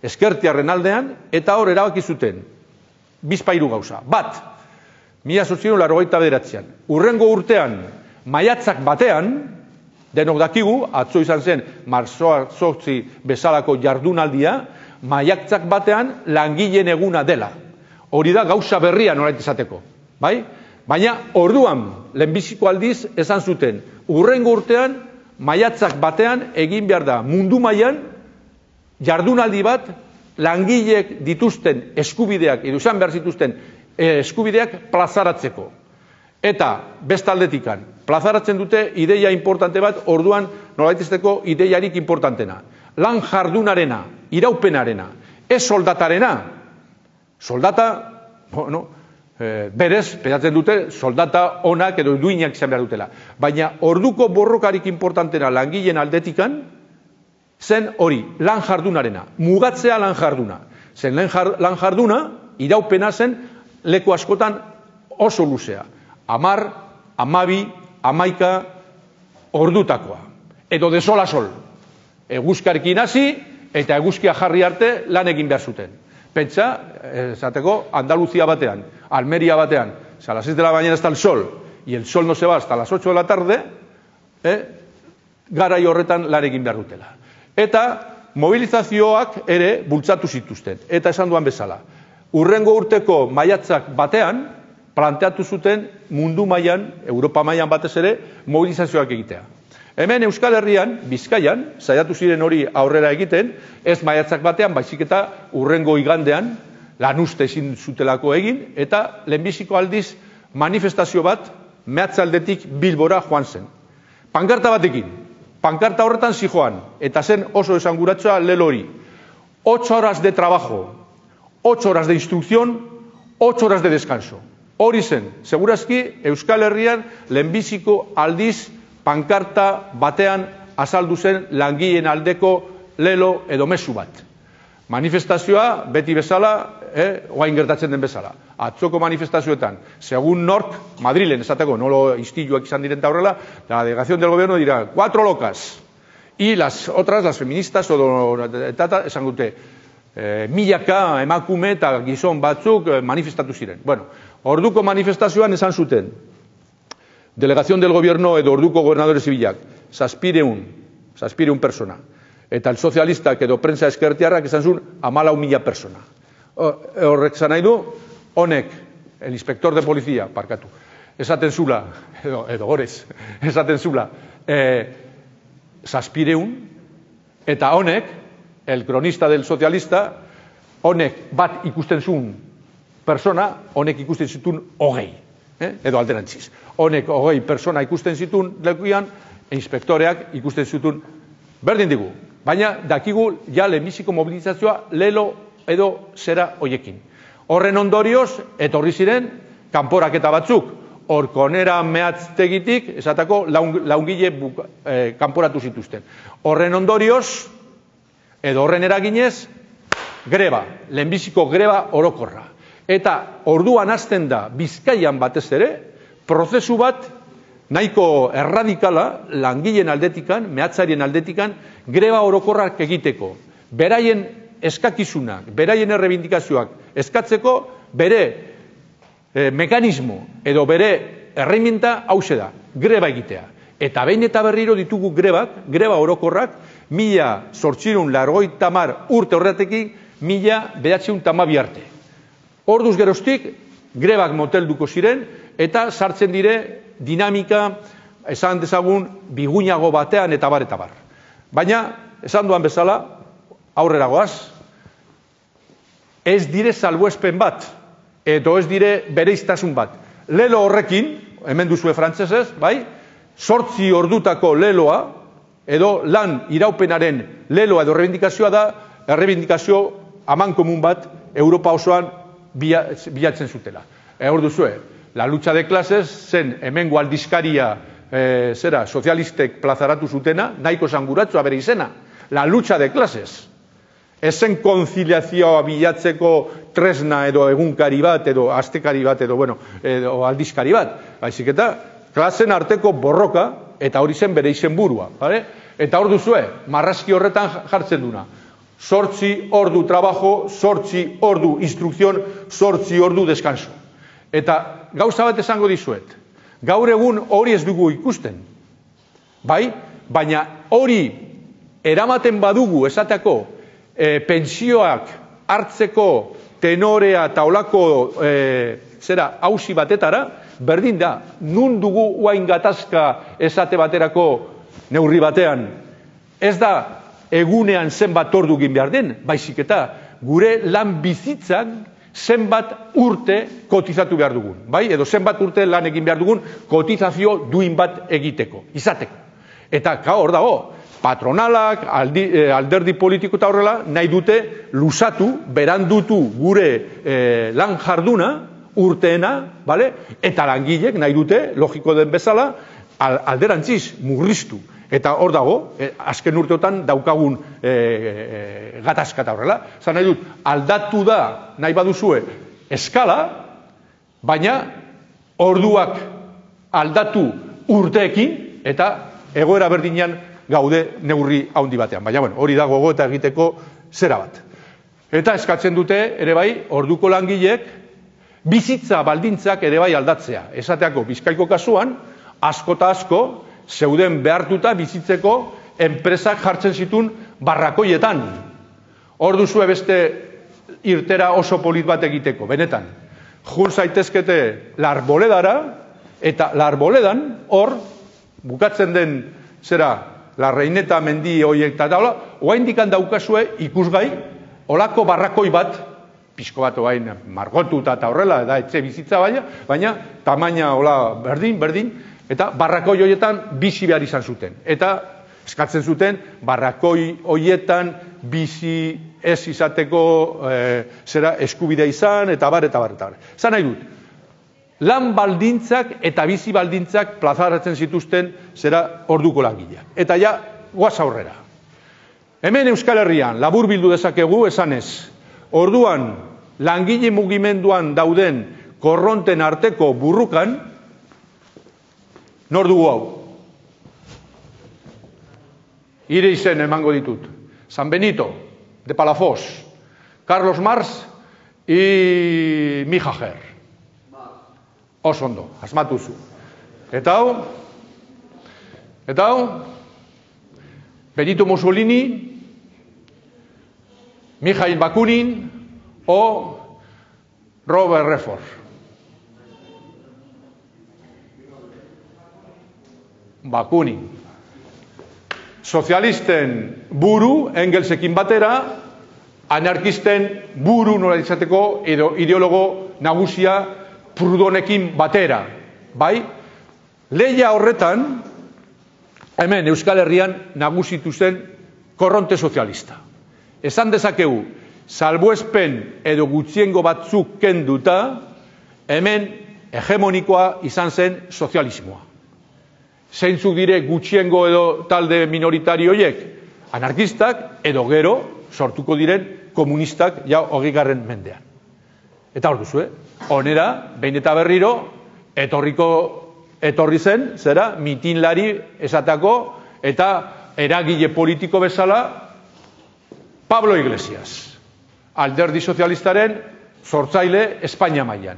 ezkertiarren aldean, eta hor erabaki zuten bizpahiru gauza. Bat, 1889an. Hurrengo urtean, maiatzak batean, denok dakigu, atzo izan zen martxoak 8 bezalako jardunaldia, maiatzak batean langileen eguna dela. Hori da gauza berria norait izateko. Bai? Baina orduan, lehenbiziko aldiz esan zuten, hurrengo urtean, maiatzak batean egin behar da mundu mailan jardunaldi bat langileek dituzten eskubideak, edo izan behar zituzten eskubideak plazaratzeko. Eta, bestaldetikan, plazaratzen dute ideia importante bat, orduan nolaitezteko ideiarik importantena. Lan jardunarena, iraupenarena, ez soldatarena. Soldata, bueno, berez, pedatzen dute, soldata onak edo duinak izan behar dutela. Baina, orduko borrokarik importantena langileen aldetikan, zen hori, lan jardunarena, mugatzea lan jarduna. Zen lan jarduna, iraupena zen, leku askotan oso luzea. 10, 12, 11 ordutakoa. Edo de sol a sol. Eguzkarekin hasi eta eguzkia jarri arte lan egin behar zuten. Pentsa, esateko, Andaluzia batean, Almeria batean, a las 6 de la mañana está el sol, y el sol no se va hasta las 8 de la tarde, garai horretan lan egin behar dutela. Eta mobilizazioak ere bultzatu zituzten. Eta esan duan bezala. Hurrengo urteko maiatzak batean, planteatu zuten mundu mailan, Europa mailan batez ere, mobilizazioak egitea. Hemen Euskal Herrian, Bizkaian, saiatu ziren hori aurrera egiten, ez maiatzak batean, baizik eta hurrengo igandean, lan uste ezin zutelako egin, eta lehenbiziko aldiz manifestazio bat Meatzaldetik Bilbora joan zen. Pankarta batekin, pankarta horretan zijoan, eta zen oso esanguratsua lelo hori. 8 horas de trabajo, 8 horas de instrucción, 8 horas de descanso. Hori zen, segurazki Euskal Herrian lehenbiziko aldiz pankarta batean azaldu zen langileen aldeko lelo edo mezu bat. Manifestazioa, beti bezala, oain gertatzen den bezala. Atzoko manifestazioetan, segun nork, Madrilen, esateko, nolo istiluak izan diren horrela, la delegación del gobierno dirá, 4 locas. Y las otras, las feministas, esan dute, milaka emakume eta gizon batzuk manifestatu ziren. Bueno, orduko manifestazioan esan zuten, delegación del gobierno edo orduko gobernadores zibilak, 700 persona. Eta el sozialistak edo prensa eskertiarrak esan zuen 14.000 persona. Horrek zan nahi du, honek, el inspector de policía, parkatu, esaten zula, edo gorez, esaten zula, 700, eta honek, el cronista del socialista, honek bat ikusten zuen persona, honek ikusten zituen 20, edo alderantziz. Honek 20 persona ikusten zituen lekuian, inspektoreak ikusten zituen berdin digu. Baina dakigu ja lehenbiziko mobilizazioa lelo edo zera hoiekin. Horren ondorioz, etorri ziren, kanporaketa batzuk, Orkonera Meatztegitik, esatako laungile kanporatu zituzten. Horren ondorioz, edo horren eraginez, greba, lehenbiziko greba orokorra. Eta orduan hasten da Bizkaian batez ere, prozesu bat nahiko erradikala langileen aldetikan, meatzarien aldetikan, greba orokorrak egiteko. Beraien eskakizunak, beraien errebindikazioak eskatzeko bere mekanismo edo bere erreminta hause da, greba egitea. Eta behin eta berriro ditugu greba orokorrak, 1880 urte horretekin, 1912 arte. Orduz geroztik, grebak motelduko ziren, eta sartzen dire dinamika, esan dezagun, biguinago batean eta bar. Baina, esan duan bezala, aurrera goaz, ez dire salbuespen bat, edo ez dire bereiztasun bat. Lelo horrekin, hemen duzue frantsesez, bai, 8 ordutako leloa, edo lan iraupenaren leloa edo errebindikazioa da, errebindikazio amankomun bat Europa osoan bilatzen zutela. Hor duzue, la lucha de clases zen hemengo aldizkaria sozialistek plazaratu zutena, nahiko sanguratsua bere izena, la lucha de clases. Ezen konziliazioa bilatzeko tresna edo egunkari bat, edo astekari bat, edo aldizkari bat. Baizik eta, klasen arteko borroka, eta hori zen bere izen burua. Eta hor duzue, marrazki horretan jartzen duna. 8 ordu trabajo, 8 ordu instrukzion, 8 ordu deskanso. Eta gauza bat esango dizuet. Gaur egun hori ez dugu ikusten. Bai? Baina hori eramaten badugu esateko pensioak hartzeko tenorea eta olako hausi batetara, berdin da, nun dugu uain gatazka esate baterako neurri batean. Ez da egunean zenbat ordu egin behar den, baizik eta gure lan bizitzan zenbat urte kotizatu behar dugun. Bai? Edo zenbat urte lan egin behar dugun kotizazio duin bat egiteko, izateko. Eta hor dago, patronalak, alderdi politiko eta horrela, nahi dute luzatu, berandutu gure lan jarduna, urteena, eta langilek nahi dute, logiko den bezala, alderantziz murriztu. Eta hor dago, azken urteotan daukagun gatazka eta horrela. Zan nahi dut, aldatu da, nahi baduzue, eskala, baina orduak aldatu urteekin, eta egoera berdinean gaude neurri handi batean. Baina, hori da gogoeta egiteko zera bat. Eta eskatzen dute, ere bai, orduko langilek, bizitza baldintzak ere bai aldatzea. Esateako, Bizkaiko kasuan, asko eta asko, zeuden behartuta bizitzeko enpresak jartzen zituen barrakoietan. Hor duzue beste irtera oso polit bat egiteko, benetan. Jun zaitezkete Larboledara, eta Larboledan, hor, bukatzen den, La Reineta mendi horiek eta daula, oa indikan daukazue ikusgai, olako barrakoi bat pixko bat oain margotuta eta horrela, da etxe bizitza baina tamaina hola berdin, eta barrakoi horietan bizi behar izan zuten. Eta eskatzen zuten barrakoi horietan bizi ez izateko zera eskubidea izan, eta bar. Zan nahi dut, lan baldintzak eta bizi baldintzak plazaratzen zituzten zera orduko langileak. Eta ja, goaz aurrera. Hemen Euskal Herrian, labur bildu dezakegu esanez, orduan langile mugimenduan dauden korronten arteko burrukan, nor dugu hau? Ire izen emango ditut. San Benito, de Palafos, Carlos Marx y Mijager. Oso ondo, asmatuzu. Eta hau, Benito Mussolini, Mikhail Bakunin o Robert Redford. Bakunin. Sozialisten buru, Engelsekin batera, anarkisten buru nola izateko edo ideologo nagusia Prudonekin batera. Bai? Lehia horretan, hemen Euskal Herrian nagusitu zen korronte sozialista. Esan dezakegu, salbuespen edo gutxiengo batzuk kenduta, hemen hegemonikoa izan zen sozialismoa. Zeintzuk dire gutxiengo edo talde minoritario horiek? Anarkistak edo gero sortuko diren komunistak ja 20. mendean. Eta hor duzu, onera, behin eta berriro, etorri zen, zera, mitinlari esatako, eta eragile politiko bezala, Pablo Iglesias, alderdi sozialistaren sortzaile Espainia mailan.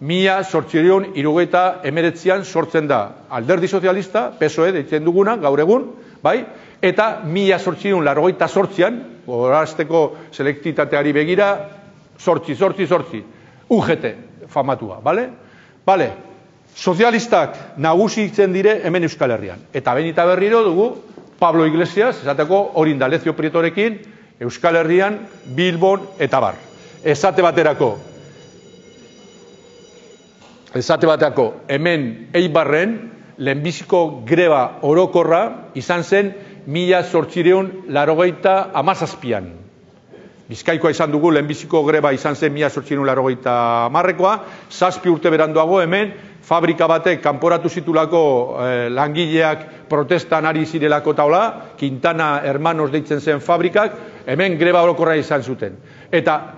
1879an sortzen da alderdi sozialista, PSOE deitzen duguna, gaur egun, bai? Eta 1888an, gorazteko selektitateari begira, sortzi, UGT famatua, bale? Bale, sozialistak nagusitzen dire hemen Euskal Herrian. Eta behin eta berriro dugu Pablo Iglesias, esateko Orindalezio Prietorekin, Euskal Herrian, Bilbon eta bar. Esate baterako, hemen Eibarren, lehenbiziko greba orokorra izan zen 1887an. Bizkaikoa izan dugu, lehenbiziko greba izan zen 1880koa, 7 urte beranduago hemen, fabrika batek kanporatu zitulako langileak protestan ari zirelako taula, Quintana Hermanos deitzen zen fabrikak, hemen greba orokorra izan zuten. Eta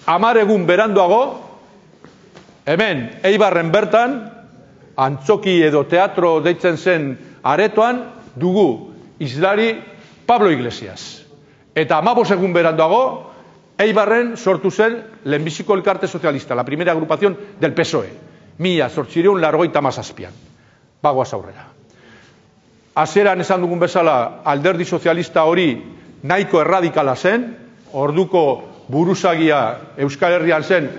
10 egun beranduago, hemen Eibarren bertan, antzoki edo teatro deitzen zen aretoan, dugu hizlari Pablo Iglesias. Eta 15 egun beranduago, Eibarren sortu zen lehenbiziko elkarte sozialista, la primera agrupación del PSOE, 1887an. Bagoaz aurrera. Hasieran esan dugun bezala, alderdi sozialista hori nahiko erradikala zen, orduko buruzagia Euskal Herrian zen,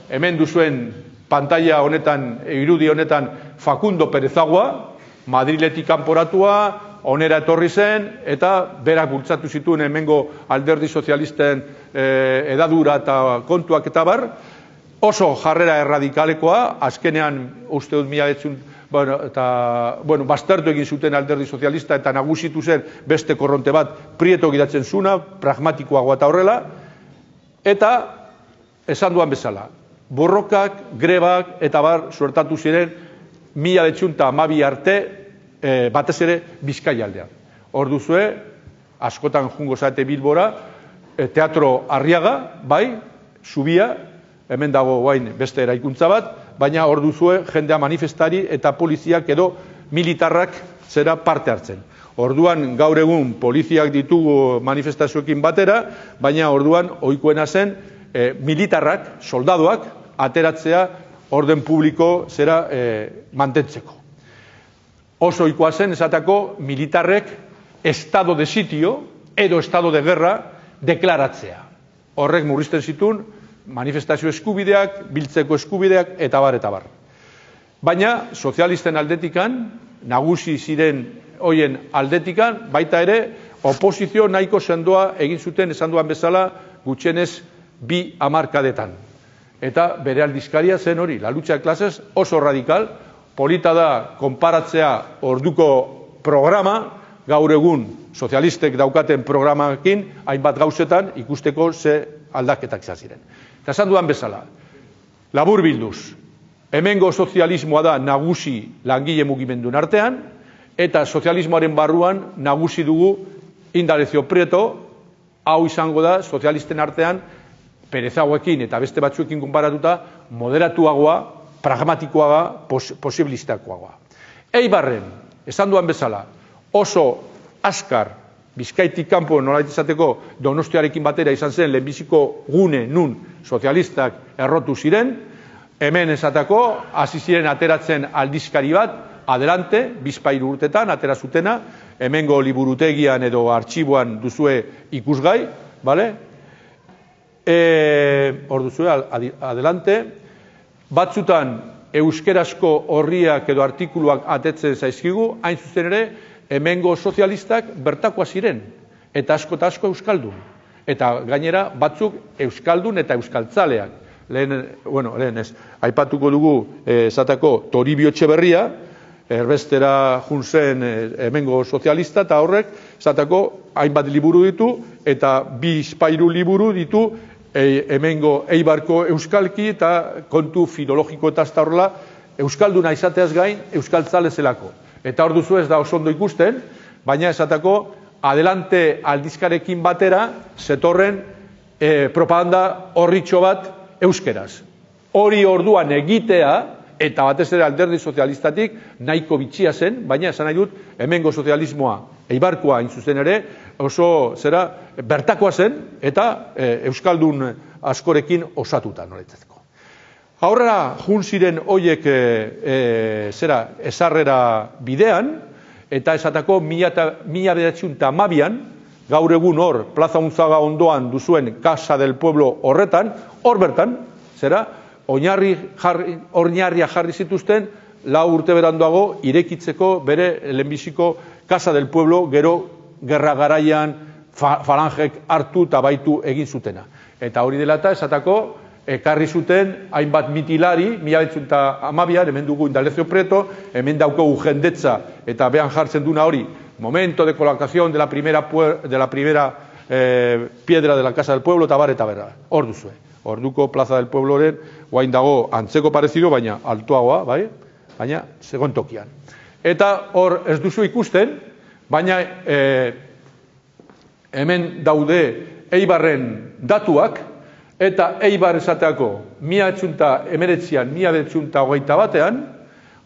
hemen duzuen pantalla honetan, irudi honetan, Facundo Perezagua, Madriletik kanporatua, onera etorri zen, eta berak bultzatu zituen hemengo alderdi sozialisten edadura eta kontuak eta bar, oso jarrera erradikalekoa, azkenean uste dut baztertu egin zuten alderdi sozialista eta nagusitu zen beste korronte bat Prieto gidatzen zuna, pragmatikoagoa eta horrela, eta esan duan bezala, borrokak, grebak eta bar suertatu ziren 1912 arte batez ere Bizkaia aldean. Hor duzue, askotan jungo zaete Bilbora, Teatro Arriaga, bai, Zubia, hemen dago guain beste eraikuntza bat, baina hor duzue jendea manifestari eta poliziak edo militarrak zera parte hartzen. Orduan gaur egun poliziak ditugu manifestazioekin batera, baina orduan ohikoena zen militarrak, soldaduak, ateratzea orden publiko zera mantentzeko. Oso ohikoa zen esatako militarrek estado de sitio edo estado de guerra deklaratzea. Horrek murrizten zituen manifestazio eskubideak, biltzeko eskubideak eta bar eta bar. Baina sozialisten aldetikan, nagusi ziren hoien aldetikan, baita ere oposizio nahiko sendoa egin zuten esan duan bezala gutxienez 2 hamarkadetan. Eta bere aldizkaria zen hori, La lucha de clases, oso radikal, polita da konparatzea orduko programa, gaur egun sozialistek daukaten programakin, hainbat gauzetan ikusteko ze aldaketak ziren. Eta esan dudan bezala, labur bilduz, hemengo sozialismoa da nagusi langile mugimendun artean, eta sozialismoaren barruan nagusi dugu Indalecio Prieto, hau izango da sozialisten artean Perez hauekin eta beste batzuekin konparatuta moderatuagoa, pragmatikoagoa, posibilistakoagoa. Eibarren, esan duan bezala, oso askar, Bizkaitik kanpo nolait izateko Donostiarekin batera izan zen lehenbiziko gune nun sozialistak errotu ziren, hemen esatako, hasi ziren ateratzen aldizkari bat, adelante, 2 urtetan, atera zutena, hemengo liburutegian edo artxiboan duzue ikusgai, bale? Hor duzue, adelante, batzutan euskerazko horriak edo artikuluak atetzen zaizkigu, hain zuzen ere, hemengo sozialistak bertakoa ziren, eta asko euskaldun. Eta gainera, batzuk euskaldun eta euskaltzaleak. Lehen ez, aipatuko dugu, esatako, Toribio Etxeberria, erbestera junzen hemengo sozialista, eta horrek, esatako, hainbat liburu ditu, eta 2 liburu ditu, hemengo Eibarko euskalki, eta kontu filologiko eta azta horrela, euskalduna izateaz gain, euskaltzale zelako. Eta hor duzu ez da oso ondo ikusten, baina esatako, adelante aldizkarekin batera, zetorren propaganda horritxo bat euskeraz. Hori orduan egitea, eta batez ere alderdi sozialistatik nahiko bitxia zen, baina esan nahi dut, hemengo sozialismoa, Eibarkoa hain zuzen ere, oso zera bertakoa zen, eta euskaldun askorekin osatuta noretzeko. Aurrera jun ziren hoiek ezarrera bidean, eta esatako 1912an, gaur egun hor, Plaza Unzaga ondoan duzuen Casa del Pueblo horretan, hor bertan, oinarria jarri zituzten, 4 urte beranduago irekitzeko bere lehenbiziko Casa del Pueblo gero gerra garaian falangek hartu eta baitu egin zutena. Eta hori dela eta esatako, ekarri zuten hainbat mitilari, 1912an, hemen dugu Indalecio Prieto, hemen daukogu jendetza, eta behan jartzen duna hori, momento de colocación de la primera piedra de la Casa del Pueblo, eta berra, hor duzue. Orduko Plaza del Puebloren, guain dago antzeko parezido, baina altuagoa, bai? Baina segon tokian. Eta hor ez duzu ikusten, baina hemen daude Eibarren datuak, eta Eibar esateako 1919an, 1921an,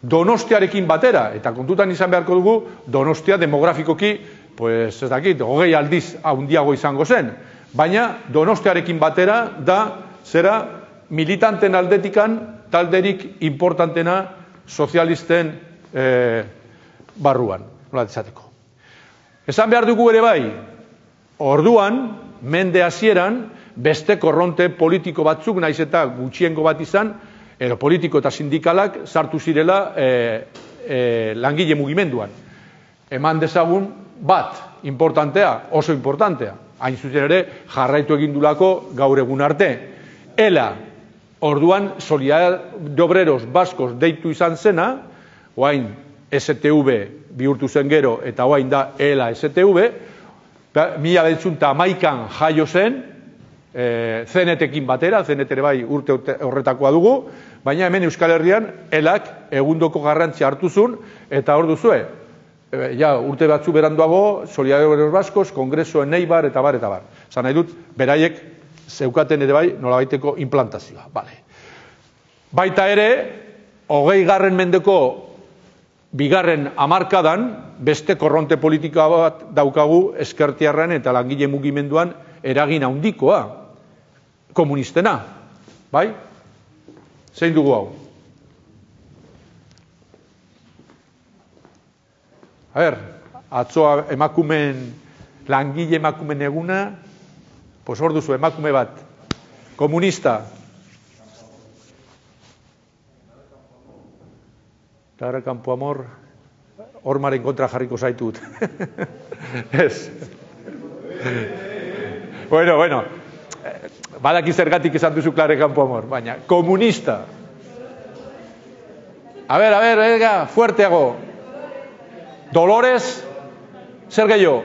Donostiarekin batera, eta kontutan izan beharko dugu, Donostia demografikoki, ez dakit, 20 aldiz handiago izango zen, baina Donostiarekin batera da, zera, militanten aldetikan, talderik importantena sozialisten barruan, nola izateko. Esan behar dugu ere bai, orduan, mende hasieran, beste korronte politiko batzuk, naiz eta gutxiengo bat izan, edo politiko eta sindikalak sartu zirela langile mugimenduan. Eman dezagun bat, importantea, oso importantea, hain zuzen ere jarraitu egindulako gaur egun arte. ELA, orduan Solidaridad de Obreros Baskos deitu izan zena, oain STV bihurtu zen gero, eta oain da ELA STV, 1911an jaio zen, CNT-ekin batera, CNT ere bai urte horretakoa dugu, baina hemen Euskal Herrian ELAk egundoko garrantzia hartu zuen, eta hor duzue, urte batzu beranduago, Solidaridad de Obreros Baskos, Kongresoen Eibar, eta bar. Zan nahi dut, beraiek zeukaten ere bai nolabaiteko implantazioa. Baita ere, 20. mendeko 2. hamarkadan, beste korronte politika bat daukagu ezkertiarran eta langile mugimenduan eragin handikoa, komunistena. Bai? Zein dugu hau? Atzoa langile emakumen eguna, hor duzu emakume bat, komunista. Tara Campoamor, hormaren kontra jarriko zaitut. Ez. Bueno. badaki zergatik esan duzu Clara Campoamor, baina komunista. A ver, venga, fuerteago. Dolores, zer gehiago?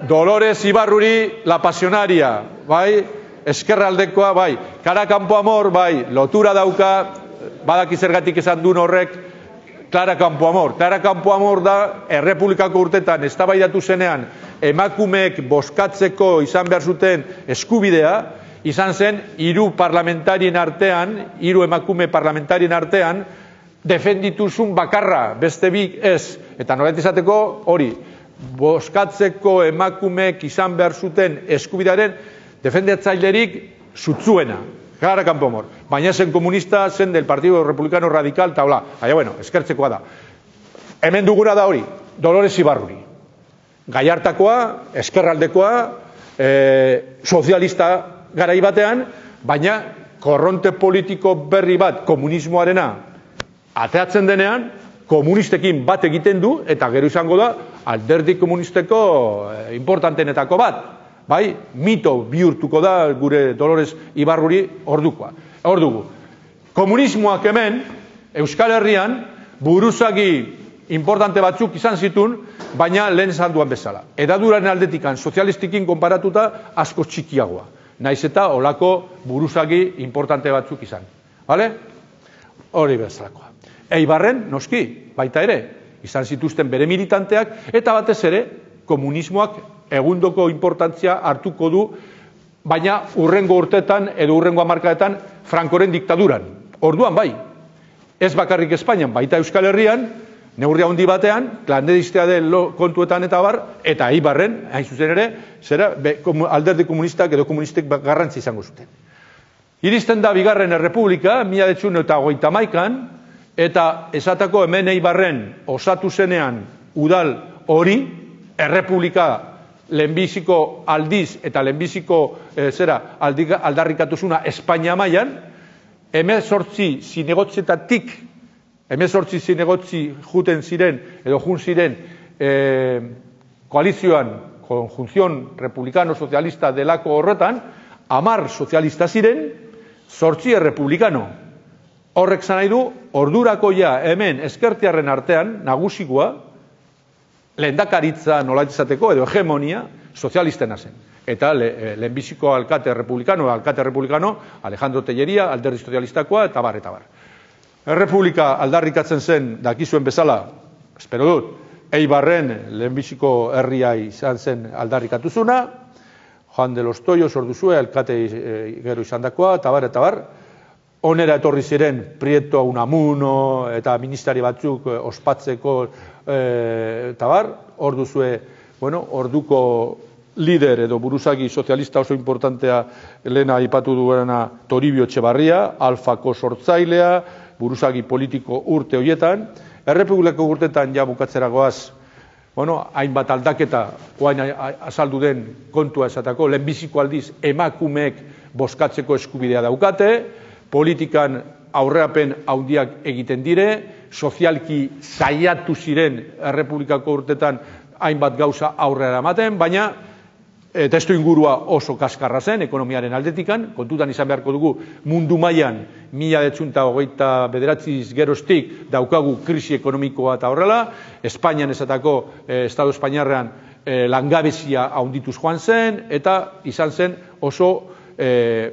Dolores Ibarruri, la pasionaria, bai? Eskerraldekoa, bai? Clara Campoamor, bai? Lotura dauka, badaki zergatik esan duen horrek, Clara Campoamor. Clara Campoamor da, Errepublikako urtetan, eztabaidatu zenean, emakumeek bozkatzeko izan behar zuten eskubidea, izan zen, hiru emakume parlamentarien artean, defendituzun bakarra, beste bi ez. Eta noret izateko, hori, bozkatzeko emakumeek izan behar zuten eskubidearen defendatzailerik zutzuena. Clara Campoamor. Baina zen komunista, zen del Partido Republicano Radical, eta hola. Baina, bueno, eskertzekoa da. Hemen duguna da hori, Dolores Ibarruri. Gallartakoa, eskerraldekoa, sozialista garai batean, baina korronte politiko berri bat komunismoarena ateatzen denean, komunistekin bat egiten du, eta gero izango da, alderdi komunisteko importantenetako bat. Bai, mito bihurtuko da gure Dolores Ibarruri ordukoa. Ordugu, komunismoak hemen, Euskal Herrian, buruzagi importante batzuk izan zitun, baina lehen esan duan bezala. Edaduraren aldetikan, sozialistikin konparatuta asko txikiagoa. Naiz eta olako buruzagi importante batzuk izan. Bale? Hori bezalakoa. Eibarren, noski, baita ere, izan zituzten bere militanteak, eta batez ere, komunismoak egundoko importantzia hartuko du, baina urrengo urtetan edo urrengo hamarkadetan Frankoren diktaduran. Orduan bai, ez bakarrik Espainian, baita Euskal Herrian, neurria handi batean, klandestinitatea den kontuetan eta bar, eta Eibarren, hain zuzen ere, alderdi komunistak edo komunistek garrantzi izango zuten. Iristen da bigarren errepublika, 1931an, eta esatako hemen Eibarren osatu zenean udal hori, errepublika lehenbiziko aldiz eta lehenbiziko aldarrikatuzuna Espainia mailan, 18 zinegotzi juten ziren, edo jun ziren koalizioan, konjunzion republikano-sozialista delako horretan, 10 sozialista ziren, 8 errepublikano. Horrek zan nahi du, ordurako ja hemen ezkertiarren artean, nagusikoa, lehendakaritza nolaizateko edo hegemonia sozialistena zen. Eta lehenbiziko alkate republikano, Alejandro Tellería, alderdi sozialistakoa, eta bar, eta bar. Errepublika aldarrikatzen zen, dakizuen bezala, espero dut, Eibarren lehenbiziko herria izan zen aldarrikatuzuna, Juan de los Toyos orduzue, alkate gero izan dakoa, eta bar, eta bar. Onera etorri ziren Prieto Unamuno eta ministari batzuk ospatzeko eta bar, orduzue, orduko lider edo buruzagi sozialista oso importantea lehena aipatu duena Toribio Etxebarria, Alfako sortzailea, buruzagi politiko urte horietan, Errepublikako urtetan ja bukatzeragoaz, hainbat aldaketa, oain azaldu den kontua esatako, lehenbiziko aldiz emakumeek bozkatzeko eskubidea daukate, politikan aurreapen handiak egiten dire, sozialki saiatu ziren Errepublikako urtetan hainbat gauza aurrera ematen, baina testu ingurua oso kaskarra zen, ekonomiaren aldetikan, kontutan izan beharko dugu mundu mailan 1929 geroztik daukagu krisi ekonomikoa eta horrela, Espainian esatako, Estado Espainiarrean langabezia haundituz joan zen, eta izan zen oso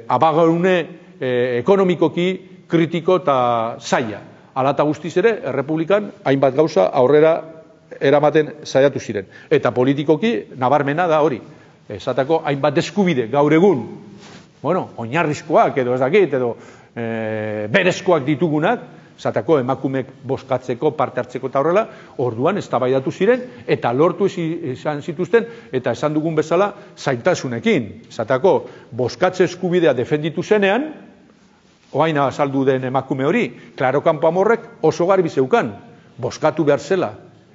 abagune ekonomikoki kritiko eta zaila. Alata guztiz ere, Errepublikan hainbat gauza aurrera eramaten saiatu ziren. Eta politikoki nabarmena da hori. Esatako hainbat eskubide gaur egun, oinarrizkoak edo ez dakit, edo berezkoak ditugunak, esatako emakumeek bozkatzeko, parte hartzeko eta horrela, orduan eztabaidatu ziren, eta lortu izan zituzten, eta esan dugun bezala, zailtasunekin. Esatako, bozkatze eskubidea defenditu zenean, oain azaldu den emakume hori, Clara Campoamorrek oso garbi zeukan, bozkatu behar zela,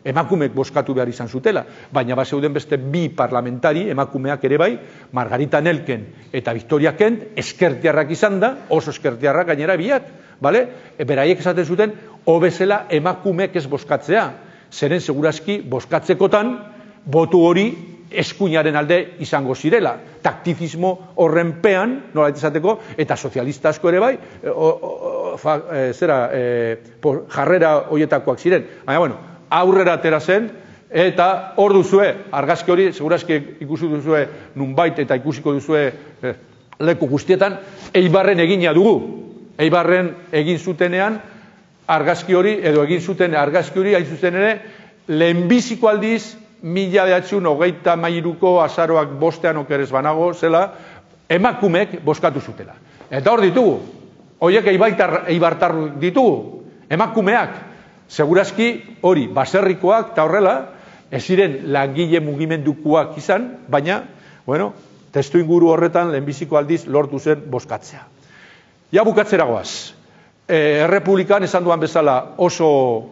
emakumeek bozkatu behar izan zutela, baina bazeuden beste bi parlamentari, emakumeak ere bai, Margarita Nelken eta Victoria Kent, eskertiarrak izan da, oso eskertiarrak gainera biak, beraiek esaten zuten, hobezela emakumeek ez bozkatzea. zeren segurazki boskatzekotan botu hori eskuinaren alde izango zirela. Taktifismo horrenpean, nola izateko, eta sozialista asko ere bai, jarrera horietakoak ziren. Baina, bueno, aurrera atera zen, eta hor duzue, argazki hori, segurazki ikusi duzue nunbait eta ikusiko duzue leku guztietan, Eibarren egina dugu. Eibarren egin zutenean, argazki hori, edo egin zuten argazki hori, hain zuzen ere, lehenbiziko aldiz, 1923ko azaroak bostean okerez banago, zela, emakumek boskatu zutela. Eta hor ditugu, horiek eibartar ditugu, emakumeak, segurazki hori, baserrikoak, eta horrela, ez ziren langile mugimendukoak izan, baina, bueno, testu inguru horretan lehenbiziko aldiz lortu zen boskatzea. Ja bukatzera goaz. Errepublikan esan duan bezala oso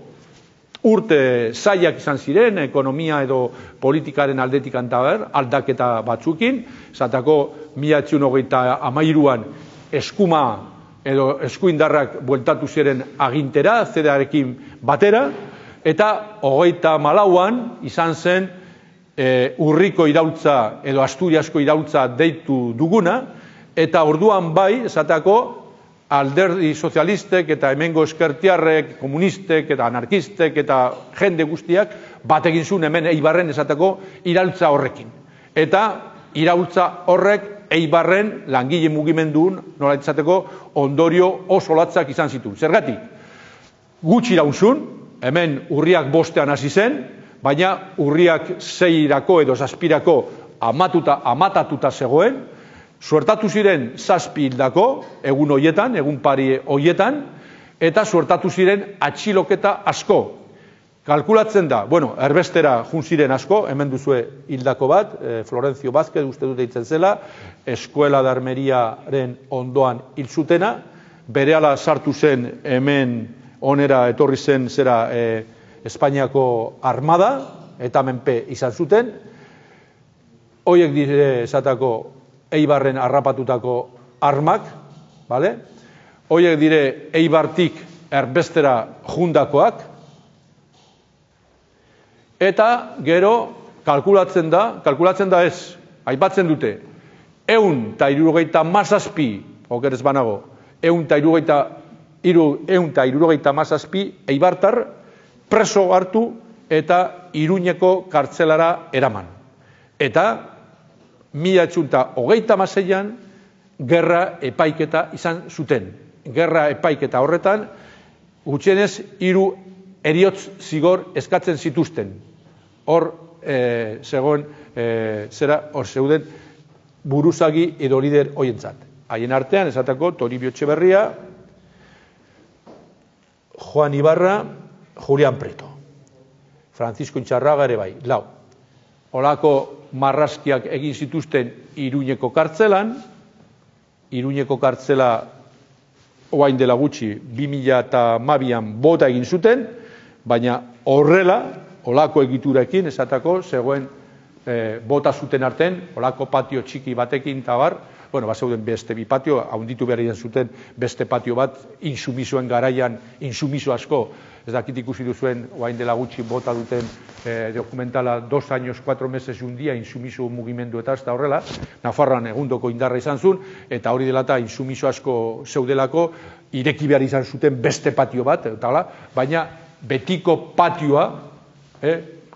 urte zailak izan ziren, ekonomia edo politikaren aldetik antaber, aldaketa batzukin, zatako 1923an eskuma edo eskuindarrak bueltatu ziren agintera, zedearekin batera, eta 34an izan zen urriko iraultza edo Asturiasko iraultza deitu duguna, eta orduan bai, esatako, alderdi sozialistek eta hemengo eskertiarrek, komunistek eta anarkistek eta jende guztiak bat egin zuen hemen Eibarren esateko iraultza horrekin. Eta iraultza horrek Eibarren langile mugimendun, nola esateko, ondorio oso latzak izan zituen. Zergatik, gutxi iraunzun, hemen urriak bostean hasi zen, baina urriak 6irako edo 7irako amatatuta zegoen, suertatu ziren 7 hildako, egun hoietan, egun pari hoietan, eta suertatu ziren atxiloketa asko. Kalkulatzen da, bueno, erbestera jun ziren asko, hemen duzue hildako bat, Florencio Vázquez, uste dut eitzen zela, Eskuela de Armeriaren ondoan hil zutena, berehala sartu zen hemen onera etorri zen zera Espainiako armada, eta menpe izan zuten, hoiek dire esatako Eibarren harrapatutako armak, hoiek dire Eibartik erbestera jundakoak, eta gero kalkulatzen da ez, aipatzen dute, 177, okerez banago, 177 eibartar preso hartu eta Iruñeko kartzelara eraman. Eta 1936an gerra epaiketa izan zuten. Gerra epaiketa horretan, gutxienez 3 heriotz zigor eskatzen zituzten. Hor zeuden buruzagi edo lider hoientzat. Haien artean, esateko, Toribio Etxeberria, Juan Ibarra, Julián Preto. Francisco Intxarraga ere bai, 4. Olako marrazkiak egin zituzten Iruñeko kartzelan, Iruñeko kartzela oain dela gutxi 2012an bota egin zuten, baina horrela, olako egiturekin, esatako, zegoen bota zuten arten, olako patio txiki batekin tabar, bueno, zeuden beste bi patio, haunditu behar izan zuten beste patio bat, insumisoen garaian, insumiso asko, ez dakit ikusi duzuen, oain dela gutxi bota duten dokumentala 2 años, 4 meses un día, insumiso mugimendu eta ez da horrela, Nafarroan egundoko indarra izan zuen, eta hori dela eta insumiso asko zeudelako, ireki behar izan zuten beste patio bat, eta hala, baina betiko patioa,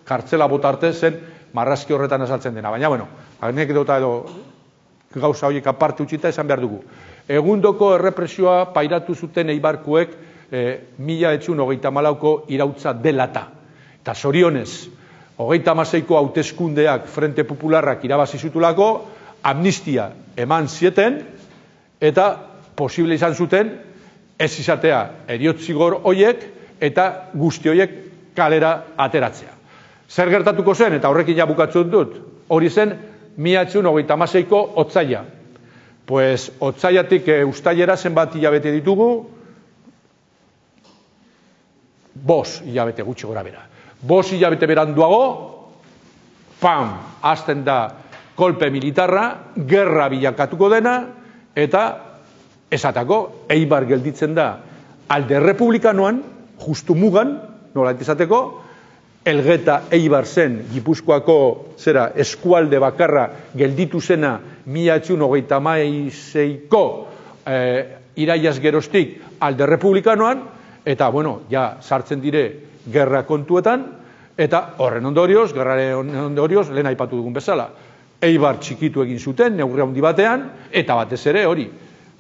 kartzela bota arte zen, marrazki horretan azaltzen dena, baina, bueno, anekdota edo gauza horiek aparte utxita esan behar dugu. Egundoko errepresioa pairatu zuten eibarkuek 1934ko irautza delata. Eta zorionez, 36ko hauteskundeak Frente Popularrak irabazi zutulako, amnistia eman zieten, eta posible izan zuten, ez izatea heriotzigor hoiek, eta guzti hoiek kalera ateratzea. Zer gertatuko zen, eta horrekin ja bukatzen dut, hori zen 1936ko otzaila. Pues otzailatik uztailera zenbat hilabete ditugu, 5 hilabete gutxi gora bera. 5 hilabete beranduago, pam, hasten da kolpe militarra, gerra bilakatuko dena, eta esatako, Eibar gelditzen da alde republikanoan, justu mugan, nola esateko, Elgeta Eibar zen Gipuzkoako eskualde bakarra gelditu zena 1936ko iraiaz geroztik alde republikanoan, eta, ja sartzen dire gerra kontuetan, eta horren ondorioz, gerraren ondorioz, lehen aipatu dugun bezala, Eibar txikitu egin zuten, neurri handi batean, eta batez ere hori,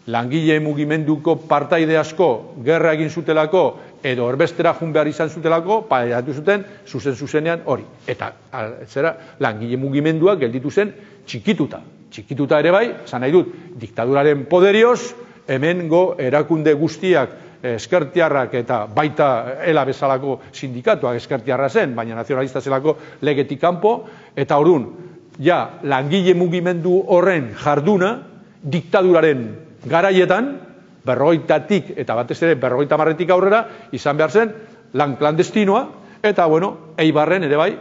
langile mugimenduko partaide asko gerra egin zutelako, edo erbestera jun behar izan zutelako, pairatu zuten, zuzenean hori. Eta, langile mugimenduak gelditu zen txikituta. Txikituta ere bai, esan nahi dut, diktaduraren poderioz, hemengo erakunde guztiak eskertiarrak eta baita ela bezalako sindikatuak eskertiarra zen, baina nazionalista zelako legetik kanpo, eta orduan, ja, langile mugimendu horren jarduna, diktaduraren garaietan, 40tik eta batez ere 50tik aurrera, izan behar zen, lan klandestinoa, eta, Eibarren ere bai,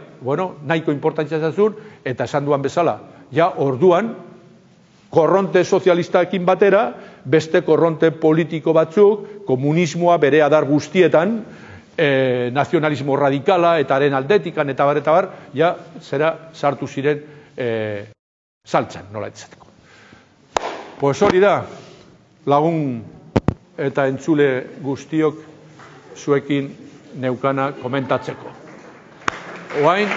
nahiko importantzia zazun, eta esan duan bezala, ja, orduan, korronte sozialistaekin batera, beste korronte politiko batzuk, komunismoa bere adar guztietan, nazionalismo radikala, eta haren aldetikan, eta bar, ja, sartu ziren saltzan, nola etzateko. Pues hori da, lagun eta entzule guztiok zuekin neukana komentatzeko. Oain...